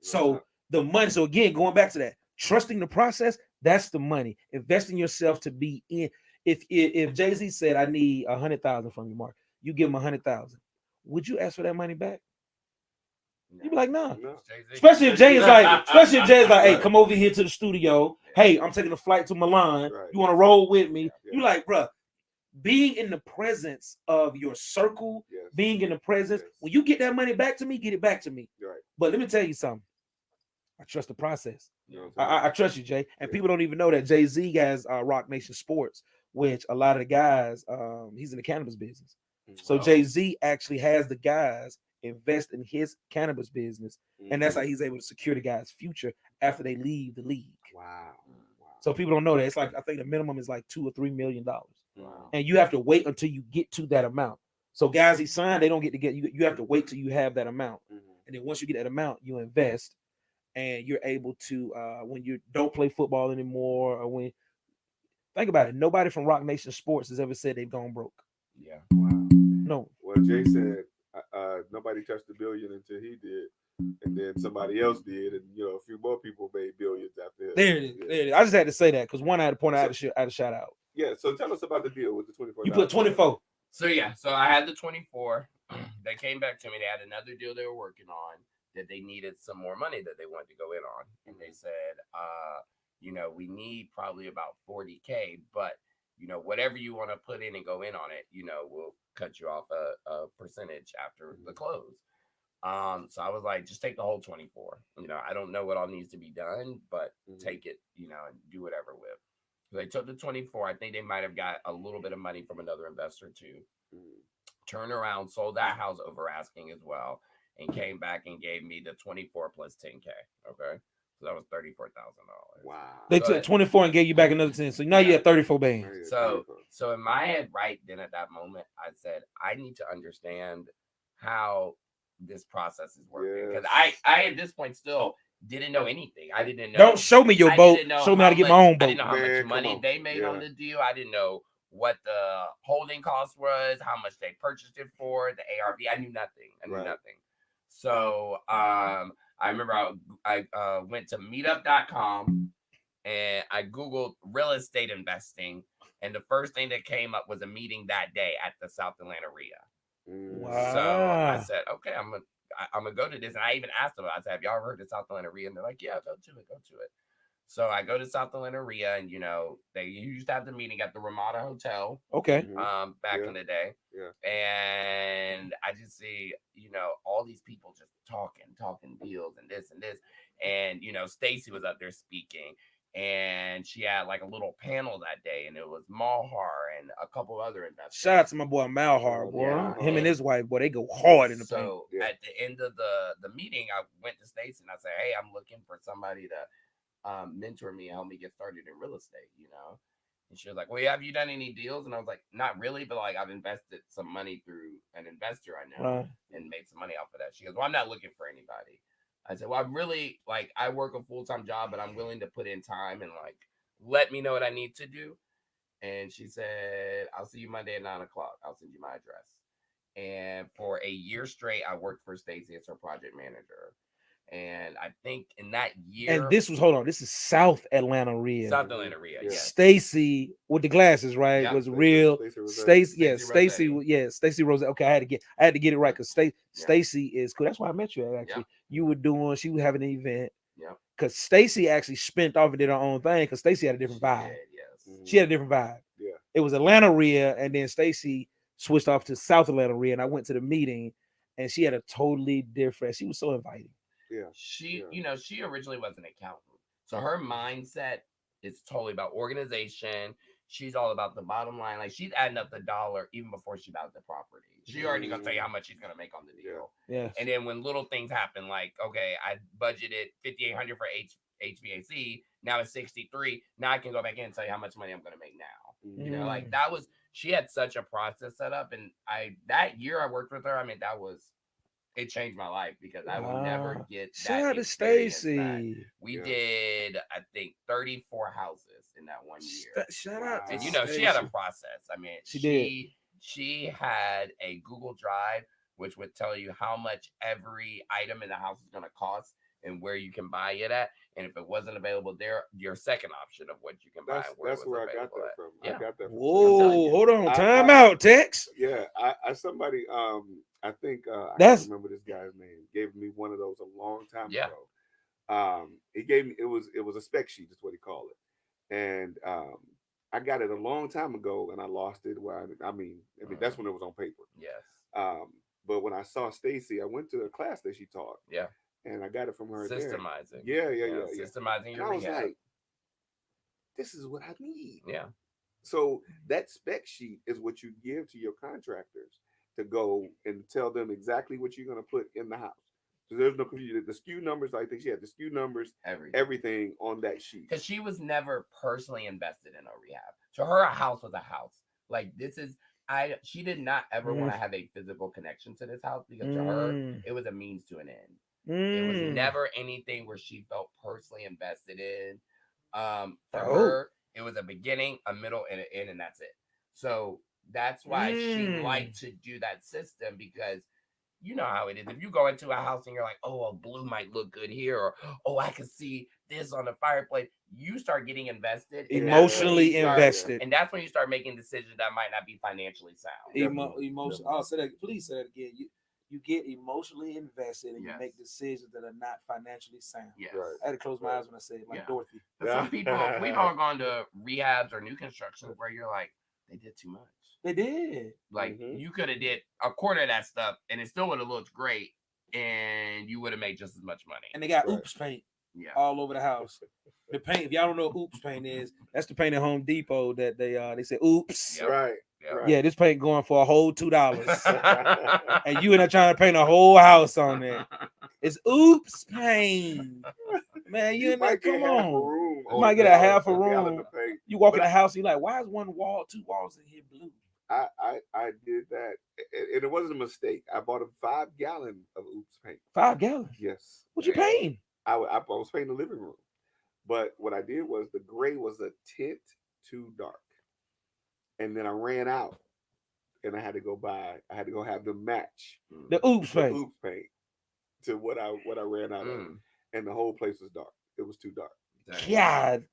So the money. So again, going back to that, trusting the process, that's the money. Investing yourself to be in. If Jay-Z said, I need 100,000 from you, Mark, you give him 100,000. Would you ask for that money back? You'd be like, no. Especially if Jay is like, hey, come over here to the studio. Hey, I'm taking a flight to Milan. You want to roll with me? You're like, bro, being in the presence of your circle, Yes. being in the presence, Yes. when you get that money back to me, get it back to me. Right. But let me tell you something. I trust the process. You know what I'm saying? I trust you, Jay. And Yeah. people don't even know that Jay-Z has Rock Nation Sports, which a lot of the guys, he's in the cannabis business. So Wow. Jay-Z actually has the guys invest in his cannabis business, and that's how Mhm. he's able to secure the guys' future after they leave the league. Wow. Wow. So people don't know that. It's like, I think the minimum is like $2 or $3 million. Wow. And you have to wait until you get to that amount. So guys he signed, they don't get to get you. You have to wait till you have that amount. Mhm. And then once you get that amount, you invest, and you're able to when you don't play football anymore, or when, think about it, nobody from Rock Nation Sports has ever said they've gone broke. Yeah. Wow. No. Well, Jay said nobody touched $1 billion until he did, and then somebody else did, and a few more people made billions after him. There it is. Yeah. There it is. I just had to say that because one I had to point out, So- I had a shout out. Yeah. So tell us about the deal with the 24. You put 24. So yeah, so I had the 24. They came back to me. They had another deal they were working on that they needed some more money that they wanted to go in on, and they said, we need probably about 40K, but whatever you want to put in and go in on it, we'll cut you off a percentage after the close. So I was like, just take the whole 24. I don't know what all needs to be done, but take it, and do whatever with. So they took the 24. I think they might have got a little bit of money from another investor too. Turned around, sold that house over asking as well, and came back and gave me the 24 plus 10K. Okay. So that was $34,000. Wow. They So took 24 and gave you back another 10. So now you have 34 bands. So in my head, right then at that moment, I said, I need to understand how this process is working. Because I at this point still didn't know anything. I didn't know. Don't show me your boat. Show me how to get my own I boat. didn't know how Man, much money come on. they made on the deal. I didn't know what the holding cost was, how much they purchased it for, the ARV. I knew nothing. Nothing. So I remember I went to meetup.com and I Googled real estate investing. And the first thing that came up was a meeting that day at the South Atlanta RIA. Wow. So I said, okay, I'm gonna go to this. And I even asked them, I said, have y'all heard of South Atlanta RIA? And they're like, yeah, go to it. So I go to South Atlanta RIA, and they used to have the meeting at the Ramada Hotel. Okay. Back in the day. Yeah. And I just see, all these people just talking deals and this. And Stacy was up there speaking. And she had like a little panel that day, and it was Malhar and a couple other investors. Shout out to my boy Malhar, boy. Yeah. Him and his wife, boy, they go hard in the paint. So at the end of the meeting, I went to Stacy and I said, hey, I'm looking for somebody to mentor me and help me get started in real estate, And she was like, well, have you done any deals? And I was like, not really, but like I've invested some money through an investor I know and made some money off of that. She goes, well, I'm not looking for anybody. I said, well, I'm really I work a full-time job, but I'm willing to put in time and let me know what I need to do. And she said, I'll see you Monday at 9:00. I'll send you my address. And for a year straight, I worked for Stacy as her project manager. And I think in that year, and this is South Atlanta RIA. South Atlanta RIA, yes. Stacy with the glasses, right? Yeah. Was real. Stacy, Stacy Rose. Okay, I had to get it right because Stacy is cool. That's why I met you at, actually. You were doing, she was having an event. Yeah. Because Stacy actually spent off and did her own thing because Stacy had a different vibe. She had a different vibe. Yeah. It was Atlanta RIA, and then Stacy switched off to South Atlanta RIA, and I went to the meeting, and she had a totally different. She was so inviting. Yeah. She originally was an accountant. So her mindset is totally about organization. She's all about the bottom line. Like she's adding up the dollar even before she buys the property. She already gonna tell you how much she's gonna make on the deal. Yeah. And then when little things happen, like, okay, I budgeted $5,800 for HVAC, now it's 63. Now I can go back in and tell you how much money I'm gonna make now. Like that was, she had such a process set up. And that year I worked with her, I mean, it changed my life because I will never get that. Shout out to Stacy. We did, I think, 34 houses in that 1 year. Shout out to And Stacy. she had a process. I mean, she did. She had a Google Drive which would tell you how much every item in the house is going to cost and where you can buy it at. And if it wasn't available there, your second option of what you can buy. That's where I got that from. Yeah. I got that from. Whoa, hold on. Time out, Tex. Yeah. Somebody, I think, I can't remember this guy's name, gave me one of those a long time ago. He gave me, it was a spec sheet, is what he called it. And I got it a long time ago and I lost it. Well, I mean that's when it was on paper. Yes. Um, but when I saw Stacy, I went to a class that she taught, Yeah. and I got it from her there. Systemizing. Yeah. Systemizing And your I was rehab. like, this is what I need. Yeah. So that spec sheet is what you give to your contractors to go and tell them exactly what you're going to put in the house. So there's no confusion. The SKU numbers, I think she had the SKU numbers, everything on that sheet. Because she was never personally invested in a rehab. To her, a house was a house. Like this is, she did not ever want to have a physical connection to this house because to her, it was a means to an end. It was never anything where she felt personally invested in. For her, it was a beginning, a middle, and an end, and that's it. So that's why she liked to do that system because you know how it is. If you go into a house and you're like, oh, a blue might look good here, or oh, I can see this on the fireplace, you start getting invested, emotionally invested, and that's when you start making decisions that might not be financially sound. Emotion. I'll say that. Please say that again. You get emotionally invested and you make decisions that are not financially sound. Yes. Right. I had to close my eyes when I said it, like Dorothy. Some people, we've all gone to rehabs or new constructions where you're like, they did too much. They did. Like you could have did a quarter of that stuff and it still would have looked great and you would have made just as much money. And they got oops paint all over the house. The paint, if y'all don't know what oops paint is, that's the paint at Home Depot that they say oops. Yep. Right. Yeah, this paint going for a whole $2. And you end up trying to paint a whole house on it. It's oops paint. Man, you in there, come on. You might get a half a room. You walk in the house, you're like, why is one wall, two walls in here blue? I did that, and it wasn't a mistake. I bought a 5-gallon of oops paint. 5 gallons? Yes. What you painting? I was painting the living room, but what I did was the gray was a tint too dark, and then I ran out, and I had to go have them match the oops paint to what I ran out of, and the whole place was dark. It was too dark. God.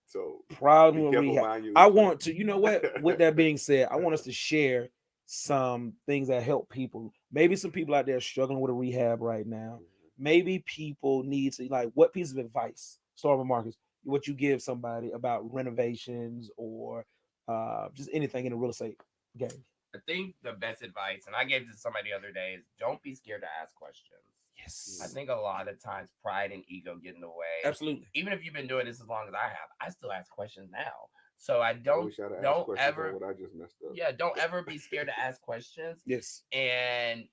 So problem with rehab. I want to, you know what? With that being said, I want us to share some things that help people. Maybe some people out there struggling with a rehab right now. Maybe people need to, like, what piece of advice, start with Marcus, what you give somebody about renovations or just anything in the real estate game. I think the best advice, and I gave this to somebody the other day, is don't be scared to ask questions. Yes. I think a lot of times pride and ego get in the way. Absolutely. Even if you've been doing this as long as I have, I still ask questions now. So I don't ever what I just messed up. Yeah, don't ever be scared to ask questions. Yes. And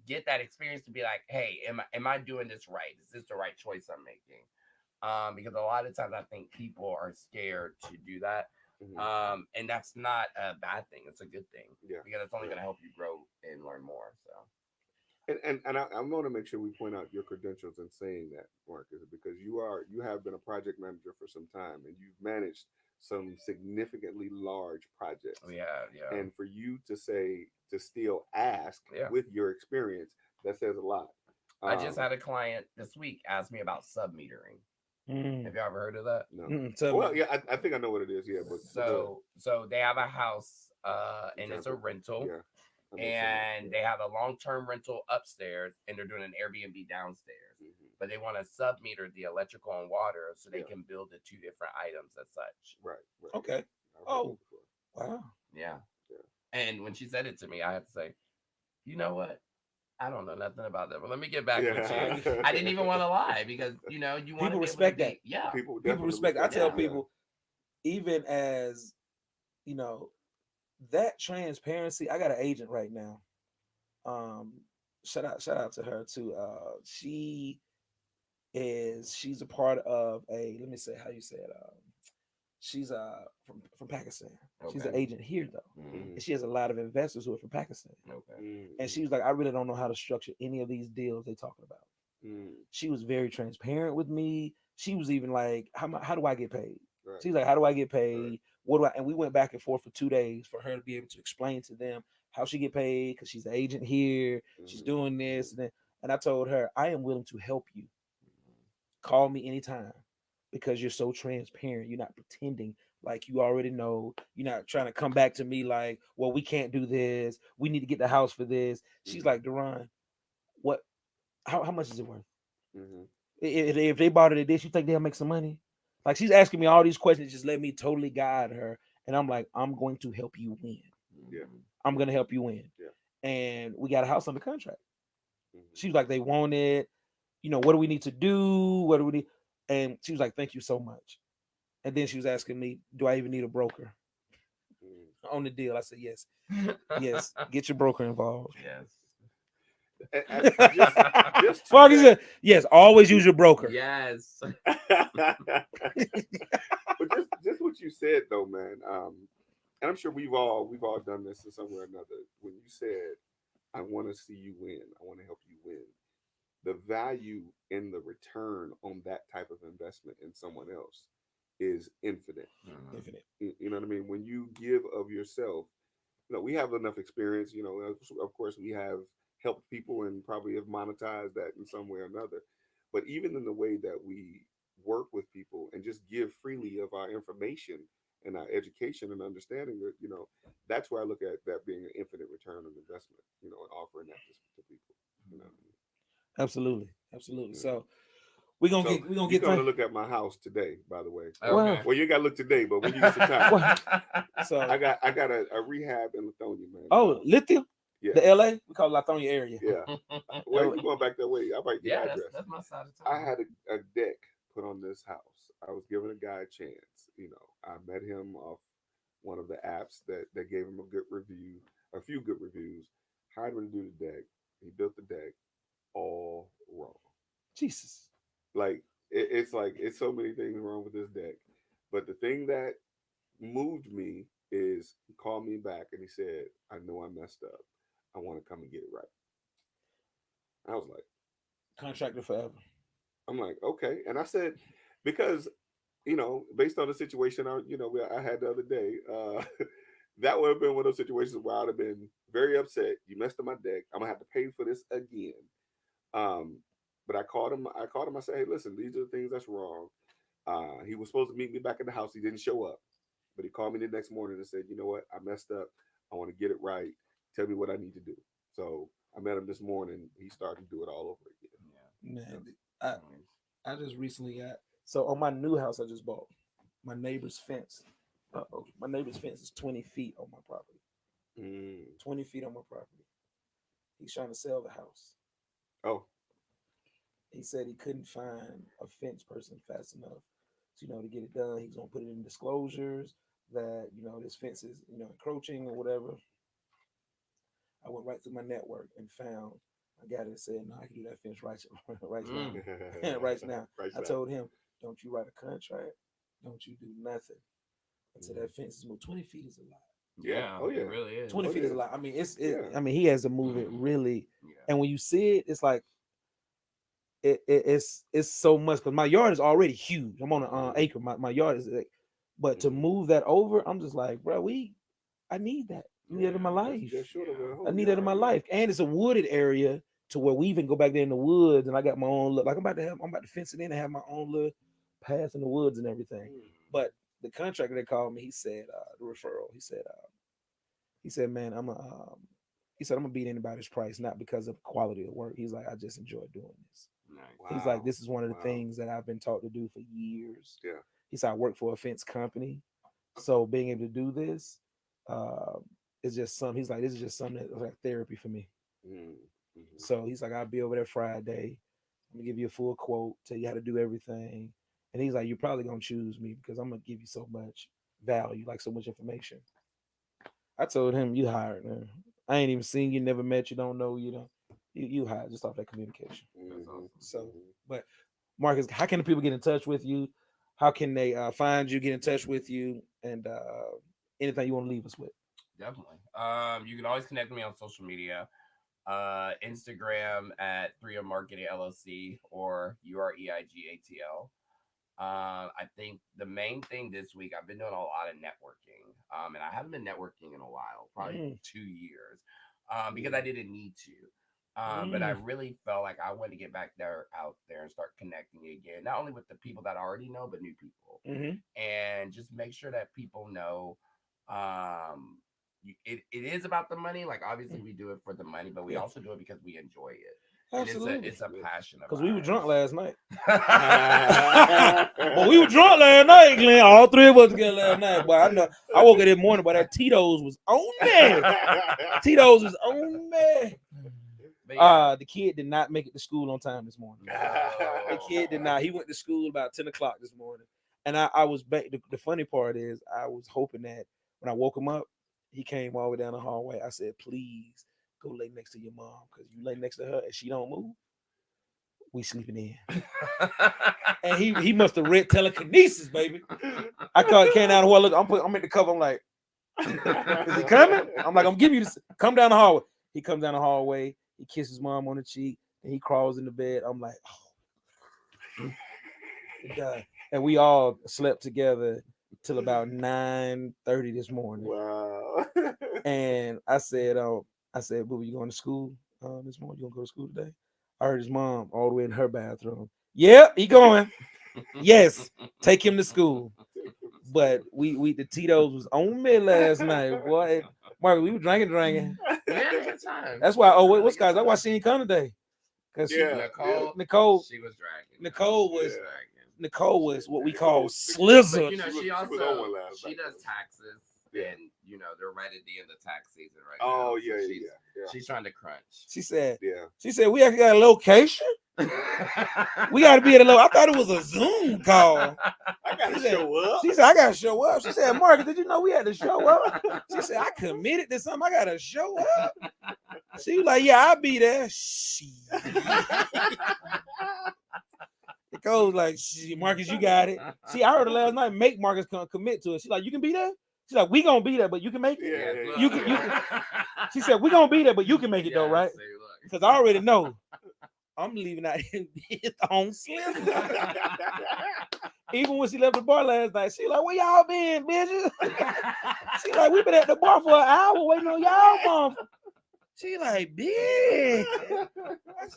get that experience to be like, hey, am I doing this right? Is this the right choice I'm making? Because a lot of times I think people are scared to do that. And that's not a bad thing. It's a good thing. Yeah. Because it's only going to help you grow and learn more. So. And I want to make sure we point out your credentials in saying that, Marcus, because you have been a project manager for some time and you've managed some significantly large projects. Yeah. And for you to still ask with your experience, that says a lot. I just had a client this week ask me about sub-metering. Have you ever heard of that? No. Well, yeah, I think I know what it is. Yeah, but so they have a house, and it's a rental. Yeah. And they have a long-term rental upstairs and they're doing an Airbnb downstairs, but they want to sub-meter the electrical and water so they can build the two different items as such. Right. Okay. Oh, wow. Yeah. And when she said it to me, I had to say, you know what? I don't know nothing about that, but let me get back with you. I didn't even want to lie because, you want people respect that. Yeah. People respect. I tell people, even as, that transparency, I got an agent right now. Shout out to her too. She's a part of let me say how you say it. She's from Pakistan. Okay. She's an agent here though. And she has a lot of investors who are from Pakistan. Okay. And she was like, I really don't know how to structure any of these deals they talking about. She was very transparent with me. She was even like, how do I get paid? Right. She's like, how do I get paid? Right. What do I? And we went back and forth for 2 days for her to be able to explain to them how she get paid because she's an agent here. She's doing this and I told her, I am willing to help you. Call me anytime because you're so transparent. You're not pretending like you already know. You're not trying to come back to me like, well, we can't do this. We need to get the house for this. She's like, Duran, how much is it worth? If they bought it at this, you think they'll make some money? Like she's asking me all these questions, just let me totally guide her. And I'm like, I'm going to help you win. Yeah. I'm gonna help you win. Yeah. And we got a house under contract. Mhm. She was like, they want it. You know, what do we need to do? What do we need? And she was like, thank you so much. And then she was asking me, do I even need a broker Mhm. on the deal? I said, yes. Yes. Get your broker involved. Yes. Just to Marcus that, said, yes, always use your broker. Yes. but just what you said though, man. And I'm sure we've all done this in some way or another. When you said, "I want to see you win. I want to help you win," the value in the return on that type of investment in someone else is infinite. Infinite. You know what I mean? When you give of yourself, we have enough experience. Of course, we have helped people and probably have monetized that in some way or another. But even in the way that we work with people and just give freely of our information and our education and understanding, that's where I look at that being an infinite return on investment. And offering that to people. You know what I mean? Absolutely. Absolutely. Yeah. So we're gonna So get you coming to to look at my house today, by the way. well, Well, you got to look today, but when you get some time, so I got a rehab in Lithonia, man. oh, Lithium, Yeah, the LA, we call it Lithonia area. yeah. Well, you going back that way? I might get Yeah, the that's, address. that's my side of I town. had a deck put on this house. I was giving a guy a chance. I met him off one of the apps that gave him a good review, a few good reviews. Hired him to do the deck. He built the deck all wrong. Jesus. Like it's so many things wrong with this deck. But the thing that moved me is he called me back and he said, "I know I messed up. I want to come and get it right." I was like, Contractor forever. I'm like, okay. And I said, because, based on the situation I had the other day, that would have been one of those situations where I'd have been very upset. You messed up my deck. I'm gonna have to pay for this again. Um, but I called him. I said, "Hey, listen, these are the things that's wrong." He was supposed to meet me back at the house. He didn't show up, but he called me the next morning and said, "You know what? I messed up. I want to get it right. Tell me what I need to do." So I met him this morning. He started to do it all over again. Man, I just recently got so on my new house I just bought. My neighbor's fence. My neighbor's fence is 20 feet on my property. Mm. 20 feet on my property. He's trying to sell the house. Oh, He said he couldn't find a fence person fast enough, to get it done. He's gonna put it in disclosures that this fence is encroaching or whatever. I went right through my network and found a guy that said, "No, I can do that fence right, right now, right now." Right I now. told him, "Don't you write a contract? Don't you do nothing until that fence is moved. 20 feet is a lot. Yeah. Oh, yeah. It really is. 20 Oh, feet is a yeah. lot. I mean, Yeah. I mean, he has to move it really. Yeah. And when you see it, it's like it's so much because my yard is already huge. I'm on an acre. My yard is, but to Mhm. move that over, I'm just like, bro, I need that. I need that in my That's life. just short of a whole I need that in my yard. life, and it's a wooded area to where we even go back there in the woods, and I got my own look. Like I'm about to fence it in and have my own little path in the woods and everything. But the contractor that called me, he said the referral. He said, man, he said I'm gonna beat anybody's price, not because of quality of work. He's like, I just enjoy doing this. Nice. He's like, this is one of the Wow. things that I've been taught to do for years. Yeah. He said, I work for a fence company, so being able to do this, is just something. He's like, this is just something that's like therapy for me. Mm-hmm. So he's like, I'll be over there Friday. I'm gonna give you a full quote, tell you how to do everything. And he's like, you're probably gonna choose me because I'm gonna give you so much value, like so much information. I told him, you hired, man. I ain't even seen you, never met you, don't know you, don't you hired just off that communication. That's awesome. So, but Marcus, how can the people get in touch with you? How can they find you, get in touch with you, and anything you want to leave us with? Definitely. You can always connect with me on social media. Instagram at 3 Marketing LLC or UREIGATL. I think the main thing this week, I've been doing a lot of networking. And I haven't been networking in a while, probably 2 years, because I didn't need to. But I really felt like I wanted to get back there, out there, and start connecting again, not only with the people that I already know, but new people, and just make sure that people know. It is about the money. Like obviously we do it for the money, but we also do it because we enjoy it. And Absolutely. it's a passion of Because we were drunk ours. last night. But we were drunk last night, Glenn. All three of us together last night. But I know I woke up this morning, but that Tito's was on me. Tito's was on me. But yeah. The kid did not make it to school on time this morning. The kid did not. He went to school about 10 o'clock this morning. And I was back. The funny part is I was hoping that when I woke him up, he came all the way down the hallway. I said, please go lay next to your mom. Because you lay next to her and she don't move, we sleeping in. And he must have read telekinesis, baby. I came down the hall. Look, I'm in the cover. I'm like, is he coming? I'm like, I'm giving you this. Come down the hallway. He comes down the hallway. He kisses mom on the cheek. And he crawls in the bed. I'm like, oh. And we all slept together till about 9:30 this morning. Wow. And I said, Boo, you going to school this morning? You gonna go to school today? I heard his mom all the way in her bathroom. Yep, he going. Yes, take him to school. But the Tito's was on me last night, boy. Mark, we were drinking. We had a good time. That's why. Oh wait, what's guys? That's why she didn't come today. Cause Nicole she was dragging. Nicole was dragging. Nicole was what we call slizzard. But, you know, she also she does taxes, and you know they're right at the end of tax season right now. Oh so yeah. She's trying to crunch. She said, yeah. She said we actually got a location. We got to be at a low. I thought it was a Zoom call. I got to show up. She said, I got to show up. She said, Marcus, did you know we had to show up? She said, I committed to something. I got to show up. She was like, yeah, I'll be there. She. Nicole was like, Marcus, you got it. See, I heard her last night make Marcus commit to it. She's like, you can be there? She's like, we going to be there, but you can make it? Yeah. You can. She said, we going to be there, but you can make it though, right? Because I already know. I'm leaving out on slim. Even when she left the bar last night, she like, where y'all been, bitches? She like, we been at the bar for an hour waiting on y'all, mom. She like, big. I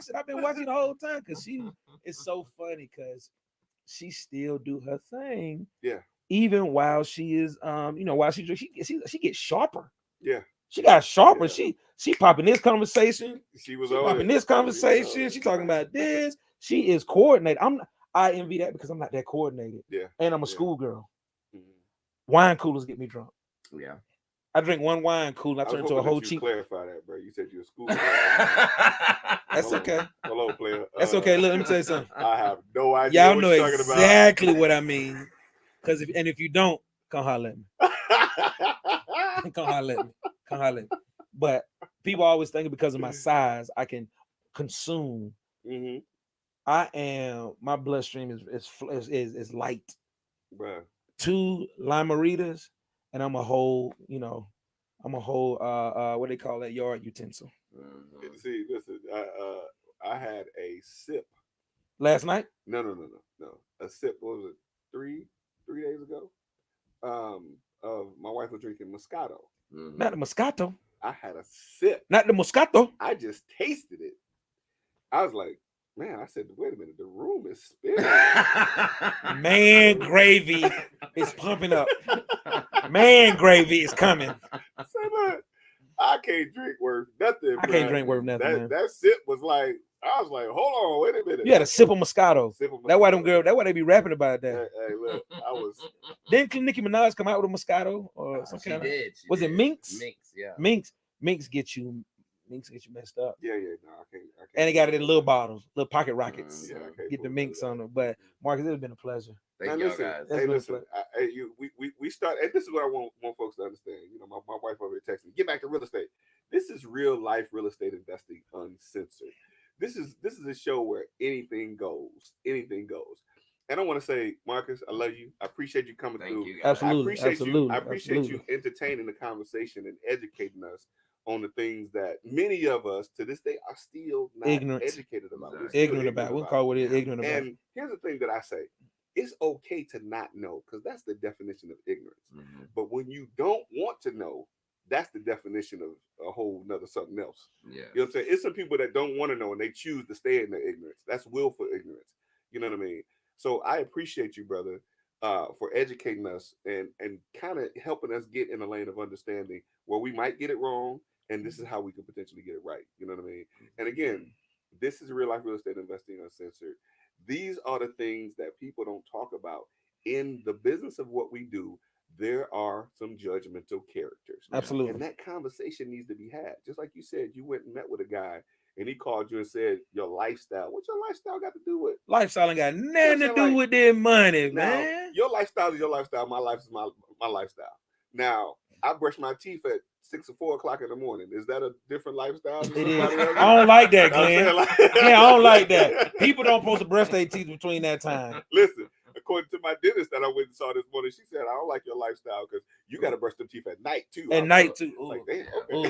said, I've been watching the whole time because it's so funny because she still do her thing. Yeah. Even while she is, while she gets sharper. Yeah. She got sharper. Yeah. She popping this conversation. She was popping this conversation. She talking about this. She is coordinated. I envy that because I'm not that coordinated. Yeah. And I'm a schoolgirl. Mm-hmm. Wine coolers get me drunk. Yeah. I drink one wine cooler. I turn into a whole cheap. Clarify that, bro. You said you're a schoolgirl. That's okay. Hello, player. That's okay. Look, let me tell you something. I have no idea. Y'all know exactly what I mean. Because if you don't, come holler at me. Come holler at me. But people always think because of my size, I can consume. Mm-hmm. My bloodstream is light. Bruh. 2 limeritas, and I'm a whole, what they call that, yard utensil. Mm-hmm. See, listen, I had a sip last night. No. A sip. What was it? 3 days ago. Of my wife was drinking Moscato. Mm-hmm. Not the Moscato. I had a sip. Not the Moscato. I just tasted it. I was like, man, I said, wait a minute, the room is spinning. Man, gravy is pumping up. Man, gravy is coming. So look, I can't drink worth nothing. I can't drink worth nothing. That sip was like, I was like, hold on, wait a minute. You had a sip of Moscato. That's why they be rapping about that. Hey, look, I was. Didn't Nicki Minaj come out with a Moscato or some kind of? Was it Minx? Minx, yeah. Minx get you messed up. Yeah, no, I can't. And they got it in little bottles, little pocket rockets. Yeah, get the Minx on them. But Marcus, it's been a pleasure. Thank you guys. Hey, listen. We start, and this is what I want folks to understand. You know, my wife over here texting me, get back to real estate. This is real life real estate investing uncensored. This is a show where anything goes. And I want to say, Marcus, I love you. I appreciate you coming through. You absolutely, I appreciate you entertaining the conversation and educating us on the things that many of us to this day are still not educated about. Ignorant about. We'll call it ignorant about. And here's the thing that I say. It's okay to not know, because that's the definition of ignorance. Mm-hmm. But when you don't want to know, that's the definition of a whole nother something else. Yeah. You know what I'm saying? It's some people that don't want to know and they choose to stay in their ignorance. That's willful ignorance. You know what I mean? So I appreciate you, brother, for educating us and kind of helping us get in a lane of understanding where we might get it wrong, and this is how we could potentially get it right. You know what I mean? And again, this is Real Life Real Estate Investing Uncensored. These are the things that people don't talk about. In the business of what we do, there are some judgmental characters. Absolutely. And that conversation needs to be had. Just like you said, you went and met with a guy and he called you and said, your lifestyle. What's your lifestyle got to do with? Lifestyle ain't got nothing to do with their money, Now, man. your lifestyle is your lifestyle. My life is my lifestyle. Now, I brush my teeth at 6 or 4 o'clock in the morning. Is that a different lifestyle? It is. I don't like that, Glenn. Yeah, I don't like that. People don't supposed to brush their teeth between that time. Listen, according to my dentist that I went and saw this morning, she said, I don't like your lifestyle because you got to brush them teeth at night, too. At night, too. Like, damn, okay. Ooh,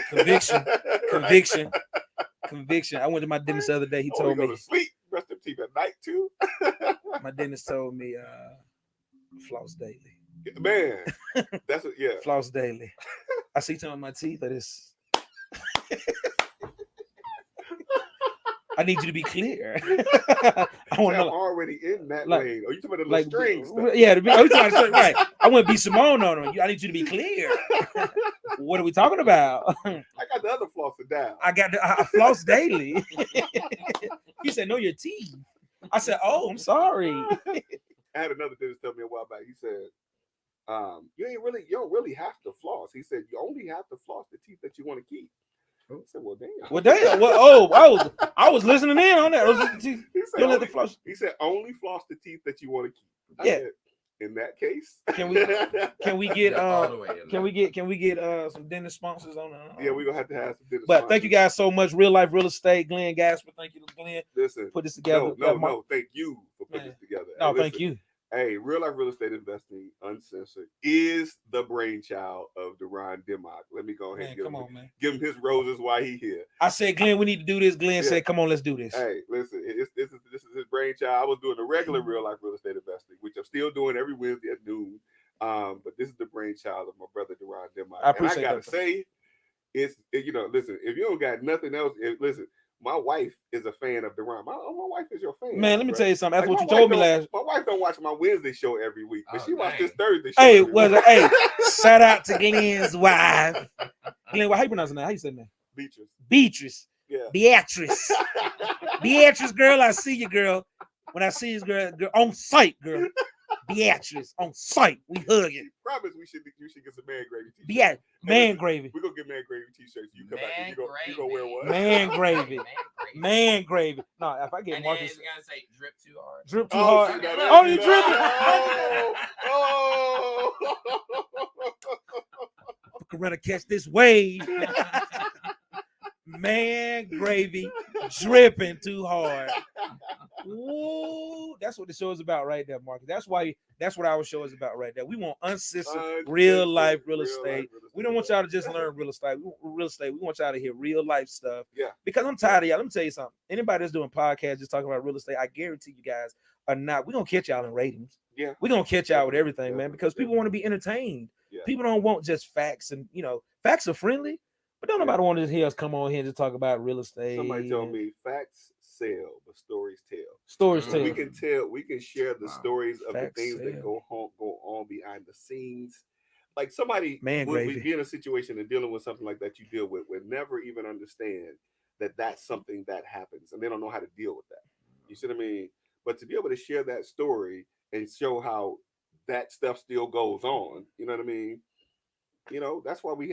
conviction. I went to my dentist the other day. He told me. Go to sleep, brush them teeth at night, too. My dentist told me, floss daily. Man, that's what, yeah. Floss daily. I see some of my teeth that is. I need you to be clear. I want to already in that lane. Are you talking about the strings? Yeah, right. I want to be Simone on them. I need you to be clear. What are we talking about? I got the other flossing down. I floss daily. He said, "Know your teeth." I said, "Oh, I'm sorry." I had another dentist tell me a while back. He said, you don't really have to floss. He said, you only have to floss the teeth that you want to keep. I said, well, damn. Well, damn. Well, I was listening in on that. He said, only floss the teeth that you want to keep. I said, in that case, can we get some dentist sponsors on? Yeah, we're gonna have to have some dentist. But thank you guys so much. Real Life Real Estate, Glenn Gasper. Thank you to Glenn. Listen, put this together. No. Thank you for putting this together. No, thank you. Hey, Real Life Real Estate Investing Uncensored is the brainchild of Deron Dimmock. Let me go ahead and give him his roses while he's here. I said, Glenn, we need to do this. Glenn said, come on, let's do this. Hey, listen, this is his brainchild. I was doing the regular Real Life Real Estate Investing, which I'm still doing every Wednesday at noon. But this is the brainchild of my brother Deron Dimmock. I appreciate and I gotta say, listen, if you don't got nothing else, listen. My wife is a fan of Deron. My wife is your fan. Man, let me tell you something. That's what you told me last. My wife don't watch my Wednesday show every week, but she watched this Thursday Hey, show. hey, shout out to Glenn's wife. Glenn, how you pronouncing that? How you say that? Beatrice. Yeah. Beatrice, girl, I see you, girl. When I see you, girl, on site, girl. Beatrice, on site. We hugging. Promise you should get some man gravy t-shirts. Yeah, man gravy. We're gonna get man gravy t-shirts. You come back and you go wear one. Man gravy. Man gravy. No, if I get and Marcus. It's gonna say drip too hard. Drip too hard. Oh, you dripping. Oh. Gonna catch this wave. Man gravy dripping too hard. Ooh, that's what the show is about right there, Marcus. That's what our show is about right there. We want uncensored real life real estate. We don't want y'all to just learn real estate. We want y'all to hear real life stuff. Yeah. Because I'm tired of y'all. Let me tell you something. Anybody that's doing podcasts just talking about real estate, I guarantee you guys are not. We're gonna catch y'all in ratings. Yeah. We're gonna catch y'all with everything, man, because people want to be entertained. Yeah. People don't want just facts, and facts are friendly. But don't nobody want to hear us come on here and just talk about real estate. Somebody told me facts sell, but stories tell. Stories tell. We can share the stories of the things that go on behind the scenes. Like somebody would be in a situation and dealing with something like that you deal with would never even understand that that's something that happens, and they don't know how to deal with that. You see what I mean? But to be able to share that story and show how that stuff still goes on, you know what I mean? That's why we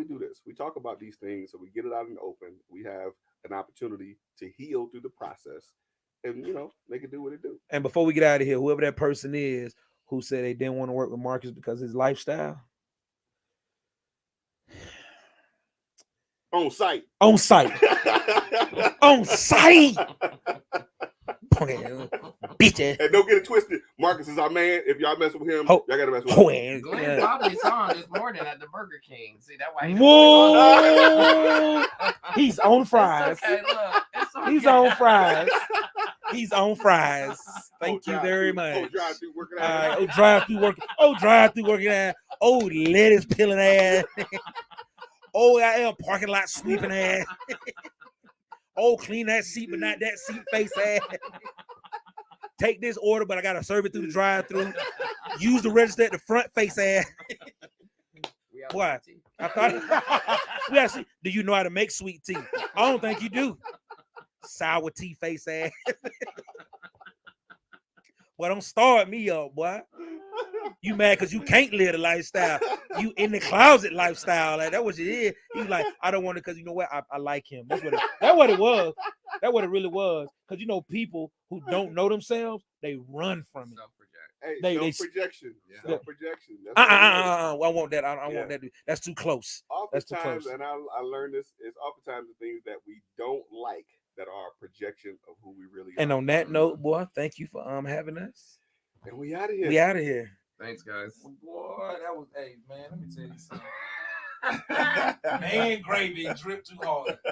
do this. We talk about these things, so we get it out in the open. We have an opportunity to heal through the process, and make it do what it do. And before we get out of here, whoever that person is who said they didn't want to work with Marcus because of his lifestyle, on site, bitch. And don't get it twisted. Marcus is our man. If y'all mess with him, y'all gotta mess with him. Glenn probably saw him this morning at the Burger King. See that why? Whoa! He's on fries. It's okay, look, it's okay. He's on fries. He's on fries. Thank you very much. Drive-through working ass. Drive-through working ass. Oh, lettuce peeling ass. Oh, I am parking lot sweeping ass. Oh, clean that seat, but not that seat face ass. Take this order, but I gotta serve it through the drive-through. Use the register at the front face ass. Why? I thought we actually. Do you know how to make sweet tea? I don't think you do. sour tea face ass. Well, don't start me up, boy. You mad because you can't live the lifestyle. You in the closet lifestyle. Like that what it is. You like, I don't want it because you know what? I like him. That's what it was. That's what it really was. Because you know, people who don't know themselves, they run from it. Self-project. Hey, self-projection. Yeah. Self-projection. That's what it is. I want that. I Yeah. want that. That's too close. That's too Oftentimes, close. and I learned this, is oftentimes the things that we don't like that are a projection of who we really are. And on that note, boy, thank you for having us. And we out of here. We out of here. Thanks, guys. Boy, that was, hey man, let me tell you something. Man, gravy dripped too hard.